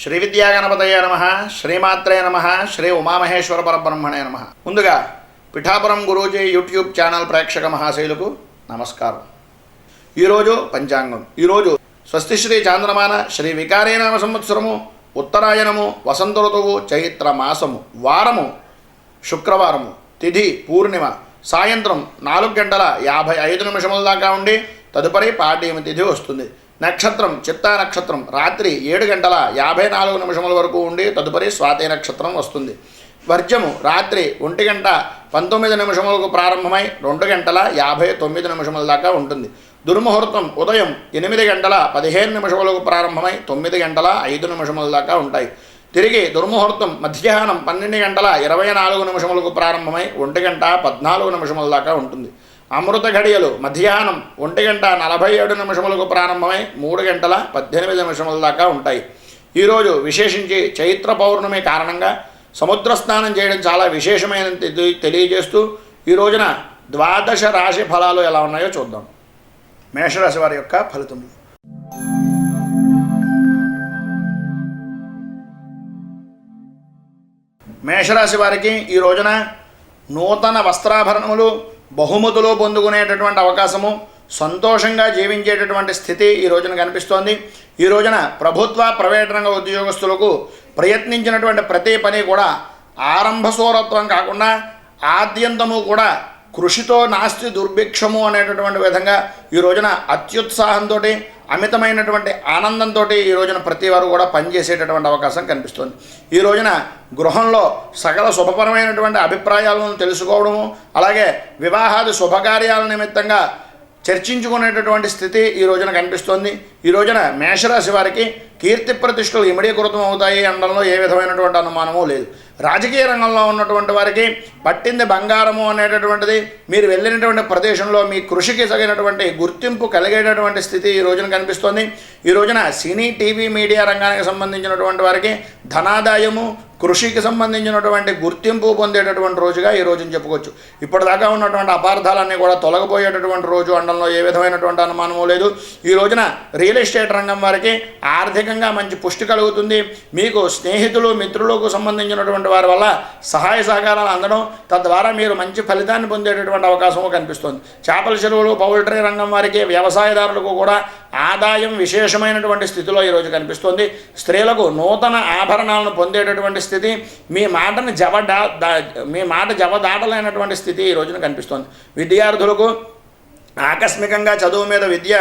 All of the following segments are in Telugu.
శ్రీ విద్యాగణపతయే నమః, శ్రీమాత్రే నమః, శ్రీ ఉమామహేశ్వర పరబ్రహ్మణే నమః. ముందుగా పిఠాపురం గురూజీ యూట్యూబ్ ఛానల్ ప్రేక్షక మహాశైలకు నమస్కారం. ఈరోజు పంచాంగం. ఈరోజు స్వస్తి శ్రీ చాంద్రమాన శ్రీ వికారేనామ సంవత్సరము, ఉత్తరాయణము, వసంత ఋతువు, చైత్ర మాసము, వారము శుక్రవారము, తిథి పూర్ణిమ, సాయంత్రం 4:55 దాకా ఉండి తదుపరి పాడ్యమి తిథి వస్తుంది. నక్షత్రం చిత్తా నక్షత్రం రాత్రి 7:54 వరకు ఉండి తదుపరి స్వాతి నక్షత్రం వస్తుంది. వర్జము రాత్రి 1:19 ప్రారంభమై 2:59 దాకా ఉంటుంది. దుర్ముహూర్తం ఉదయం 8:15 ప్రారంభమై 9:05 దాకా ఉంటాయి. తిరిగి దుర్ముహూర్తం మధ్యాహ్నం 12:24 ప్రారంభమై 1:14 దాకా ఉంటుంది. అమృత ఘడియలు మధ్యాహ్నం 1:47 ప్రారంభమై 3:18 దాకా ఉంటాయి. ఈరోజు విశేషించి చైత్ర పౌర్ణమి కారణంగా సముద్ర స్నానం చేయడం చాలా విశేషమైనది తెలియజేస్తూ ఈ రోజున ద్వాదశ రాశి ఫలాలు ఎలా ఉన్నాయో చూద్దాం. మేషరాశి వారి యొక్క ఫలితములు. మేషరాశి వారికి ఈ రోజున నూతన వస్త్రాభరణములు, బహుమతులు పొందుకునేటటువంటి అవకాశము, సంతోషంగా జీవించేటటువంటి స్థితి ఈ రోజున కనిపిస్తోంది. ఈ రోజున ప్రభుత్వ ప్రైవేట్ రంగ ఉద్యోగస్తులకు ప్రయత్నించినటువంటి ప్రతి పని కూడా ఆరంభశూరత్వం కాకుండా ఆద్యంతము కూడా కృషితో నాస్తి దుర్భిక్షము అనేటటువంటి విధంగా ఈ రోజున అత్యుత్సాహంతో, అమితమైనటువంటి ఆనందంతో ఈ రోజున ప్రతి వారు కూడా పనిచేసేటటువంటి అవకాశం కనిపిస్తుంది. ఈ రోజున గృహంలో సకల శుభపరమైనటువంటి అభిప్రాయాలను తెలుసుకోవడము, అలాగే వివాహాది శుభకార్యాల నిమిత్తంగా చర్చించుకునేటటువంటి స్థితి ఈ రోజున కనిపిస్తోంది. ఈ రోజున మేషరాశి వారికి కీర్తి ప్రతిష్టలు ఇమిడీకృతం అవుతాయి అనడంలో ఏ విధమైనటువంటి అనుమానము లేదు. రాజకీయ రంగంలో ఉన్నటువంటి వారికి పట్టింది బంగారము అనేటటువంటిది మీరు వెళ్ళినటువంటి ప్రదేశంలో మీ కృషికి తగినటువంటి గుర్తింపు కలిగేటటువంటి స్థితి ఈ రోజున కనిపిస్తోంది. ఈ రోజున సినీ, టీవీ, మీడియా రంగానికి సంబంధించినటువంటి వారికి ధనాదాయము, కృషికి సంబంధించినటువంటి గుర్తింపు పొందేటటువంటి రోజుగా ఈ రోజుని చెప్పుకోవచ్చు. ఇప్పటిదాకా ఉన్నటువంటి అపార్థాలన్నీ కూడా తొలగిపోయేటటువంటి రోజు అనడంలో ఏ విధమైనటువంటి అనుమానము లేదు. ఈ రోజున రియల్ ఎస్టేట్ రంగం వారికి ఆర్థికంగా మంచి పుష్టి కలుగుతుంది. మీకు స్నేహితులు, మిత్రులకు సంబంధించినటువంటి వారి వల్ల సహాయ సహకారాలు అందడం, తద్వారా మీరు మంచి ఫలితాన్ని పొందేటటువంటి అవకాశము కనిపిస్తుంది. చేపల చెరువులు, పౌల్ట్రీ రంగం వారికి, వ్యవసాయదారులకు కూడా ఆదాయం విశేషమైనటువంటి స్థితిలో ఈరోజు కనిపిస్తుంది. స్త్రీలకు నూతన ఆభరణాలను పొందేటటువంటి స్థితి, మీ మాట జవదాటలేనటువంటి స్థితి ఈ రోజున కనిపిస్తుంది. విద్యార్థులకు ఆకస్మికంగా చదువు మీద విద్య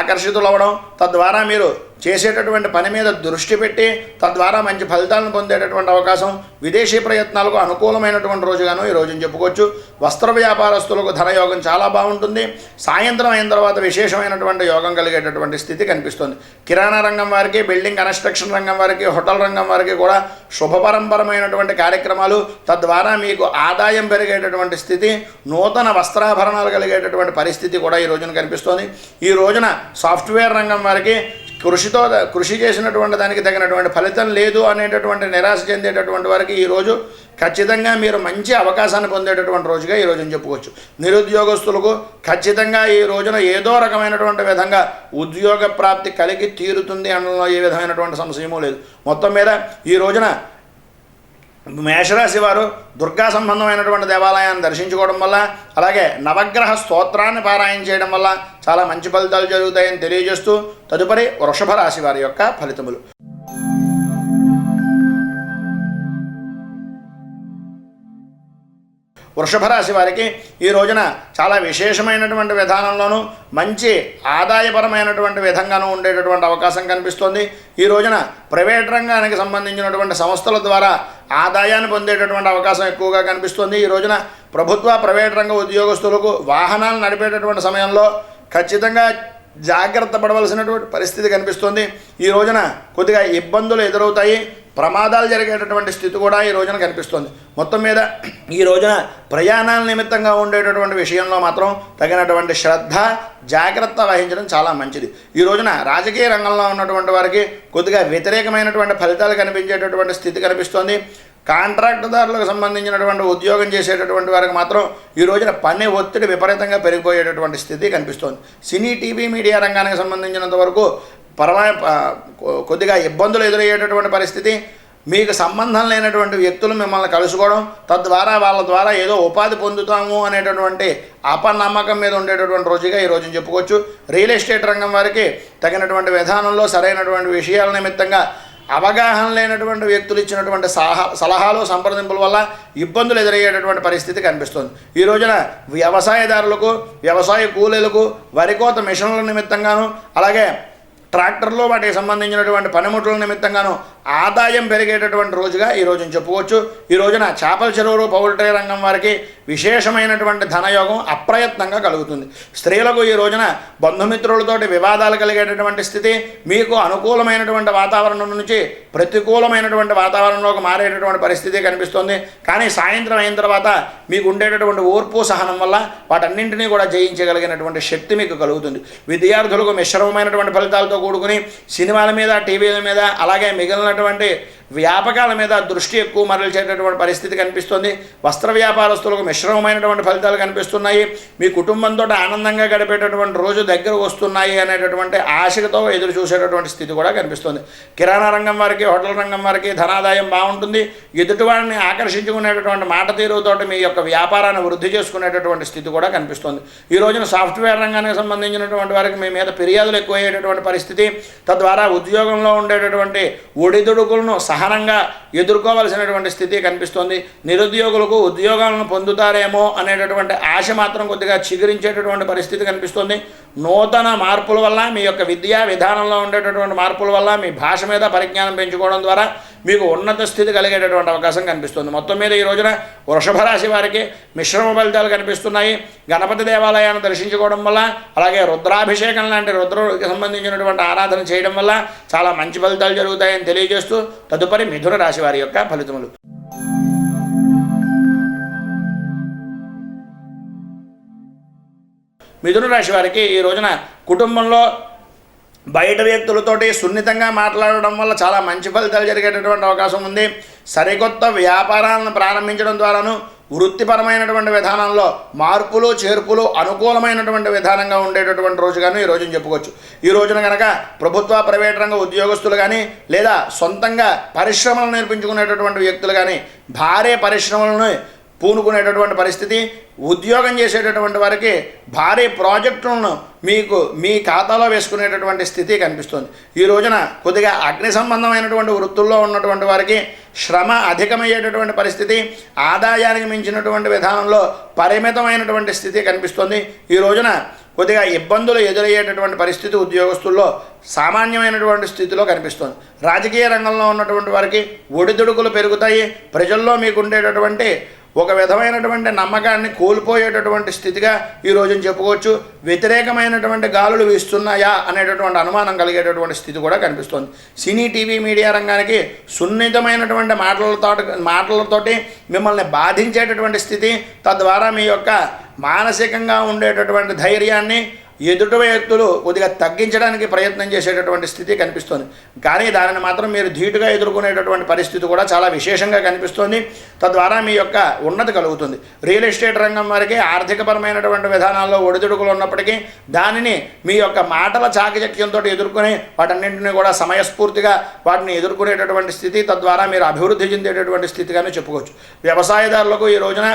ఆకర్షితులవ్వడం, తద్వారా మీరు చేసేటటువంటి పని మీద దృష్టి పెట్టి తద్వారా మంచి ఫలితాలను పొందేటటువంటి అవకాశం, విదేశీ ప్రయత్నాలకు అనుకూలమైనటువంటి రోజుగాను ఈ రోజుని చెప్పుకోవచ్చు. వస్త్ర వ్యాపారస్తులకు ధనయోగం చాలా బాగుంటుంది. సాయంత్రం అయిన తర్వాత విశేషమైనటువంటి యోగం కలిగేటటువంటి స్థితి కనిపిస్తుంది. కిరాణా రంగం వారికి, బిల్డింగ్ కన్స్ట్రక్షన్ రంగం వారికి, హోటల్ రంగం వారికి కూడా శుభపరంపరమైనటువంటి కార్యక్రమాలు, తద్వారా మీకు ఆదాయం పెరిగేటటువంటి స్థితి, నూతన వస్త్రాభరణాలు కలిగేటటువంటి పరిస్థితి కూడా ఈ రోజున కనిపిస్తోంది. ఈ రోజున సాఫ్ట్వేర్ రంగం వారికి కృషి చేసినటువంటి దానికి తగినటువంటి ఫలితం లేదు అనేటటువంటి నిరాశ చెందేటటువంటి వారికి ఈరోజు ఖచ్చితంగా మీరు మంచి అవకాశాన్ని పొందేటటువంటి రోజుగా ఈ రోజున చెప్పుకోవచ్చు. నిరుద్యోగస్తులకు ఖచ్చితంగా ఈ రోజున ఏదో రకమైనటువంటి విధంగా ఉద్యోగ ప్రాప్తి కలిగి తీరుతుంది అనడంలో ఏ విధమైనటువంటి సంశయమూ లేదు. మొత్తం మీద ఈ రోజున మేషరాశి వారు దుర్గా సంబంధమైనటువంటి దేవాలయాన్ని దర్శించుకోవడం వల్ల, అలాగే నవగ్రహ స్తోత్రాన్ని పారాయణ చేయడం వల్ల చాలా మంచి ఫలితాలు జరుగుతాయని తెలియజేస్తూ తదుపరి వృషభ రాశి వారి యొక్క ఫలితములు. వృషభ రాశి వారికి ఈ రోజున చాలా విశేషమైనటువంటి విధానంలోనూ మంచి ఆదాయపరమైనటువంటి విధంగానూ ఉండేటటువంటి అవకాశం కనిపిస్తోంది. ఈ రోజున ప్రైవేట్ రంగానికి సంబంధించినటువంటి సంస్థల ద్వారా ఆదాయాన్ని పొందేటటువంటి అవకాశం ఎక్కువగా కనిపిస్తుంది. ఈ రోజున ప్రభుత్వ ప్రైవేట్ రంగ ఉద్యోగస్తులకు వాహనాలు నడిపేటటువంటి సమయంలో ఖచ్చితంగా జాగ్రత్త పడవలసినటువంటి పరిస్థితి కనిపిస్తుంది. ఈ రోజున కొద్దిగా ఇబ్బందులు ఎదురవుతాయి, ప్రమాదాలు జరిగేటటువంటి స్థితి కూడా ఈ రోజున కనిపిస్తుంది. మొత్తం మీద ఈ రోజున ప్రయాణాల నిమిత్తంగా ఉండేటటువంటి విషయంలో మాత్రం తగినటువంటి శ్రద్ధ, జాగ్రత్త వహించడం చాలా మంచిది. ఈ రోజున రాజకీయ రంగంలో ఉన్నటువంటి వారికి కొద్దిగా వ్యతిరేకమైనటువంటి ఫలితాలు కనిపించేటటువంటి స్థితి కనిపిస్తోంది. కాంట్రాక్టుదారులకు సంబంధించినటువంటి ఉద్యోగం చేసేటటువంటి వారికి మాత్రం ఈ రోజున పని ఒత్తిడి విపరీతంగా పెరిగిపోయేటటువంటి స్థితి కనిపిస్తోంది. సినీ, టీవీ, మీడియా రంగానికి సంబంధించినంత వరకు కొద్దిగా ఇబ్బందులు ఎదురయ్యేటటువంటి పరిస్థితి, మీకు సంబంధం లేనటువంటి వ్యక్తులు మిమ్మల్ని కలుసుకోవడం, తద్వారా వాళ్ళ ద్వారా ఏదో ఉపాధి పొందుతాము అనేటటువంటి అపనమ్మకం మీద ఉండేటటువంటి రోజుగా ఈ రోజుని చెప్పుకోవచ్చు. రియల్ ఎస్టేట్ రంగం వారికి తగినటువంటి విధానంలో సరైనటువంటి విషయాల నిమిత్తంగా అవగాహన లేనటువంటి వ్యక్తులు ఇచ్చినటువంటి సలహాలు సంప్రదింపుల వల్ల ఇబ్బందులు ఎదురయ్యేటటువంటి పరిస్థితి కనిపిస్తుంది. ఈ రోజున వ్యవసాయదారులకు, వ్యవసాయ కూలీలకు, వరి కోత మిషన్ల నిమిత్తంగాను, అలాగే ట్రాక్టర్లో వాటికి సంబంధించినటువంటి పనిముట్ల నిమిత్తంగాను ఆదాయం పెరిగేటటువంటి రోజుగా ఈ రోజున చెప్పుకోవచ్చు. ఈ రోజున చేపల చెరువులు, పౌల్ట్రీ రంగం వారికి విశేషమైనటువంటి ధనయోగం అప్రయత్నంగా కలుగుతుంది. స్త్రీలకు ఈ రోజున బంధుమిత్రులతోటి వివాదాలు కలిగేటటువంటి స్థితి, మీకు అనుకూలమైనటువంటి వాతావరణం నుంచి ప్రతికూలమైనటువంటి వాతావరణంలోకి మారేటటువంటి పరిస్థితి కనిపిస్తుంది. కానీ సాయంత్రం అయిన తర్వాత మీకు ఉండేటటువంటి ఓర్పు సహనం వల్ల వాటన్నింటినీ కూడా జయించగలిగినటువంటి శక్తి మీకు కలుగుతుంది. విద్యార్థులకు మిశ్రమమైనటువంటి ఫలితాలతో కూడుకుని సినిమాల మీద, టీవీల మీద, అలాగే మిగిలినటువంటి వ్యాపకాల మీద దృష్టి ఎక్కువ మరల్చేటటువంటి పరిస్థితి కనిపిస్తుంది. వస్త్ర వ్యాపారస్తులకు మిశ్రమమైనటువంటి ఫలితాలు కనిపిస్తున్నాయి. మీ కుటుంబంతో ఆనందంగా గడిపేటటువంటి రోజు దగ్గర వస్తున్నాయి అనేటటువంటి ఆశతో ఎదురు చూసేటటువంటి స్థితి కూడా కనిపిస్తుంది. కిరాణా రంగం వారికి, హోటల్ రంగం వారికి ధనాదాయం బాగుంటుంది. ఎదుటివారిని ఆకర్షించుకునేటటువంటి మాట తీరుతో మీ యొక్క వ్యాపారాన్ని వృద్ధి చేసుకునేటటువంటి స్థితి కూడా కనిపిస్తుంది. ఈ రోజున సాఫ్ట్వేర్ రంగానికి సంబంధించినటువంటి వారికి మీ మీద ఫిర్యాదులు ఎక్కువయ్యేటటువంటి పరిస్థితి, తద్వారా ఉద్యోగంలో ఉండేటటువంటి ఒడిదుడుకులను సహనంగా ఎదుర్కోవాల్సినటువంటి స్థితి కనిపిస్తుంది. నిరుద్యోగులకు ఉద్యోగాలను పొందుతారేమో అనేటటువంటి ఆశ మాత్రం కొద్దిగా చిగురించేటటువంటి పరిస్థితి కనిపిస్తుంది. నూతన మార్పుల వల్ల, మీ యొక్క విద్యా విధానంలో ఉండేటటువంటి మార్పుల వల్ల, మీ భాష మీద పరిజ్ఞానం పెంచుకోవడం ద్వారా మీకు ఉన్నత స్థితి కలిగేటటువంటి అవకాశం కనిపిస్తుంది. మొత్తం మీద ఈ రోజున వృషభ రాశి వారికి మిశ్రమ ఫలితాలు కనిపిస్తున్నాయి. గణపతి దేవాలయాన్ని దర్శించుకోవడం వల్ల, అలాగే రుద్రాభిషేకం లాంటి రుద్రుడికి సంబంధించినటువంటి ఆరాధన చేయడం వల్ల చాలా మంచి ఫలితాలు జరుగుతాయని తెలియజేస్తూ తదుపరి మిథున రాశి వారి యొక్క ఫలితములు. మిథున రాశి వారికి ఈ రోజున కుటుంబంలో బయట వ్యక్తులతోటి సున్నితంగా మాట్లాడడం వల్ల చాలా మంచి ఫలితాలు జరిగేటటువంటి అవకాశం ఉంది. సరికొత్త వ్యాపారాలను ప్రారంభించడం ద్వారాను వృత్తిపరమైనటువంటి విధానంలో మార్పులు చేర్పులు అనుకూలమైనటువంటి విధానంగా ఉండేటటువంటి రోజుగాను ఈ రోజున చెప్పుకోవచ్చు. ఈ రోజున కనుక ప్రభుత్వ, ప్రైవేట్ రంగ ఉద్యోగస్తులు కానీ, లేదా సొంతంగా పరిశ్రమలు నేర్పించుకునేటటువంటి వ్యక్తులు కానీ భారీ పరిశ్రమలను పూనుకునేటటువంటి పరిస్థితి, ఉద్యోగం చేసేటటువంటి వారికి భారీ ప్రాజెక్టులను మీకు మీ ఖాతాలో వేసుకునేటటువంటి స్థితి కనిపిస్తుంది. ఈ రోజున కొద్దిగా అగ్ని సంబంధమైనటువంటి వృత్తుల్లో ఉన్నటువంటి వారికి శ్రమ అధికమయ్యేటటువంటి పరిస్థితి, ఆదాయానికి మించినటువంటి విధానంలో పరిమితమైనటువంటి స్థితి కనిపిస్తుంది. ఈ రోజున కొద్దిగా ఇబ్బందులు ఎదురయ్యేటటువంటి పరిస్థితి ఉద్యోగస్తుల్లో సామాన్యమైనటువంటి స్థితిలో కనిపిస్తుంది. రాజకీయ రంగంలో ఉన్నటువంటి వారికి ఒడిదుడుకులు పెరుగుతాయి. ప్రజల్లో మీకు ఉండేటటువంటి ఒక విధమైనటువంటి నమ్మకాన్ని కోల్పోయేటటువంటి స్థితిగా ఈ రోజున చెప్పుకోవచ్చు. వ్యతిరేకమైనటువంటి గాలులు వీస్తున్నాయా అనేటటువంటి అనుమానం కలిగేటటువంటి స్థితి కూడా కనిపిస్తుంది. సినీ, టీవీ, మీడియా రంగానికి సున్నితమైనటువంటి మాటలతోటి మిమ్మల్ని బాధించేటటువంటి స్థితి, తద్వారా మీ యొక్క మానసికంగా ఉండేటటువంటి ధైర్యాన్ని ఎదుటి వ్యక్తులు కొద్దిగా తగ్గించడానికి ప్రయత్నం చేసేటటువంటి స్థితి కనిపిస్తుంది. కానీ దానిని మాత్రం మీరు ధీటుగా ఎదుర్కొనేటటువంటి పరిస్థితి కూడా చాలా విశేషంగా కనిపిస్తుంది. తద్వారా మీ యొక్క ఉన్నతి కలుగుతుంది. రియల్ ఎస్టేట్ రంగం వారికి ఆర్థికపరమైనటువంటి విధానాల్లో ఒడిదుడుకులు ఉన్నప్పటికీ దానిని మీ యొక్క మాటల చాకచక్యంతో ఎదుర్కొని వాటన్నింటినీ కూడా సమయస్ఫూర్తిగా వాటిని ఎదుర్కొనేటటువంటి స్థితి, తద్వారా మీరు అభివృద్ధి చెందేటటువంటి స్థితిగానే చెప్పుకోవచ్చు. వ్యవసాయదారులకు ఈ రోజున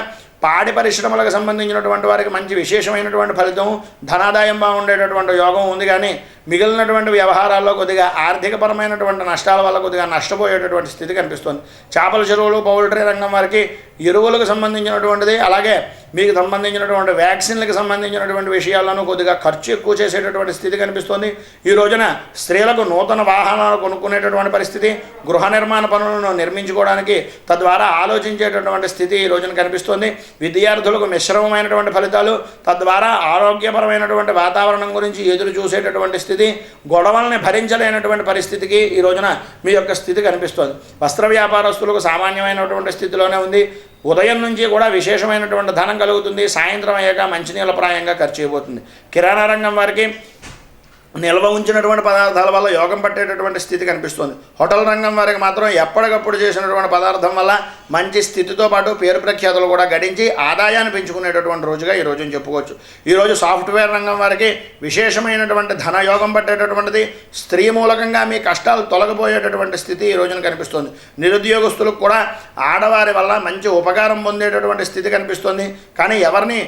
పాడి పరిశ్రమలకు సంబంధించినటువంటి వారికి మంచి విశేషమైనటువంటి ఫలితం, ధనాదాయం బాగుండేటటువంటి యోగం ఉంది. కానీ మిగిలినటువంటి వ్యవహారాల్లో కొద్దిగా ఆర్థికపరమైనటువంటి నష్టాల వల్ల కొద్దిగా నష్టపోయేటటువంటి స్థితి కనిపిస్తుంది. చేపల చెరువులు, పౌల్ట్రీ రంగం వారికి ఎరువులకు సంబంధించినటువంటిది, అలాగే మీకు సంబంధించినటువంటి వ్యాక్సిన్లకు సంబంధించినటువంటి విషయాలను కొద్దిగా ఖర్చు ఎక్కువ చేసేటటువంటి స్థితి కనిపిస్తుంది. ఈ రోజున స్త్రీలకు నూతన వాహనాలు కొనుక్కునేటటువంటి పరిస్థితి, గృహ నిర్మాణ పనులను నిర్మించుకోవడానికి తద్వారా ఆలోచించేటటువంటి స్థితి ఈ రోజున కనిపిస్తుంది. విద్యార్థులకు మిశ్రమమైనటువంటి ఫలితాలు, తద్వారా ఆరోగ్యపరమైనటువంటి వాతావరణం గురించి ఎదురు చూసేటటువంటి స్థితి, గొడవల్ని భరించలేనటువంటి పరిస్థితికి ఈ రోజున మీ యొక్క స్థితి కనిపిస్తుంది. వస్త్ర వ్యాపారస్తులకు సామాన్యమైనటువంటి స్థితిలోనే ఉంది. ఉదయం నుంచి కూడా విశేషమైనటువంటి ధనం కలుగుతుంది. సాయంత్రం అయ్యాక మంచినీళ్ళ ప్రాయంగా ఖర్చు అయిపోతుంది. కిరాణా రంగం వారికి నిల్వ ఉంచినటువంటి పదార్థాల వల్ల యోగం పట్టేటటువంటి స్థితి కనిపిస్తుంది. హోటల్ రంగం వారికి మాత్రం ఎప్పటికప్పుడు చేసినటువంటి పదార్థం వల్ల మంచి స్థితితో పాటు పేరు ప్రఖ్యాతులు కూడా గడించి ఆదాయాన్ని పెంచుకునేటటువంటి రోజుగా ఈ రోజుని చెప్పుకోవచ్చు. ఈరోజు సాఫ్ట్వేర్ రంగం వారికి విశేషమైనటువంటి ధనయోగం పట్టేటటువంటిది, స్త్రీ మూలకంగా మీ కష్టాలు తొలగిపోయేటటువంటి స్థితి ఈ రోజున కనిపిస్తుంది. నిరుద్యోగస్తులకు కూడా ఆడవారి వల్ల మంచి ఉపకారం పొందేటటువంటి స్థితి కనిపిస్తుంది. కానీ ఎవరిని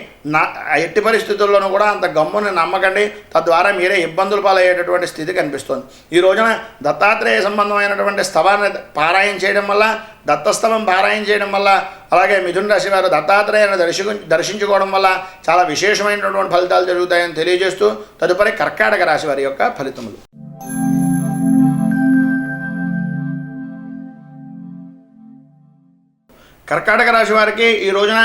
ఎట్టి పరిస్థితుల్లోనూ కూడా అంత గమ్ముని నమ్మకండి, తద్వారా మీరే ఇబ్బందులు పాలయ్యేటటువంటి స్థితి కనిపిస్తుంది. ఈ రోజున దత్తాత్రేయ సంబంధమైనటువంటి స్తవాన్ని పారాయణ చేయడం వల్ల, దత్తస్తవం పారాయణ చేయడం వల్ల, అలాగే మిథున రాశి వారు దత్తాత్రేయాన్ని దర్శించుకోవడం వల్ల చాలా విశేషమైనటువంటి ఫలితాలు జరుగుతాయని తెలియజేస్తూ తదుపరి కర్కాటక రాశి వారి యొక్క ఫలితములు. కర్కాటక రాశి వారికి ఈ రోజున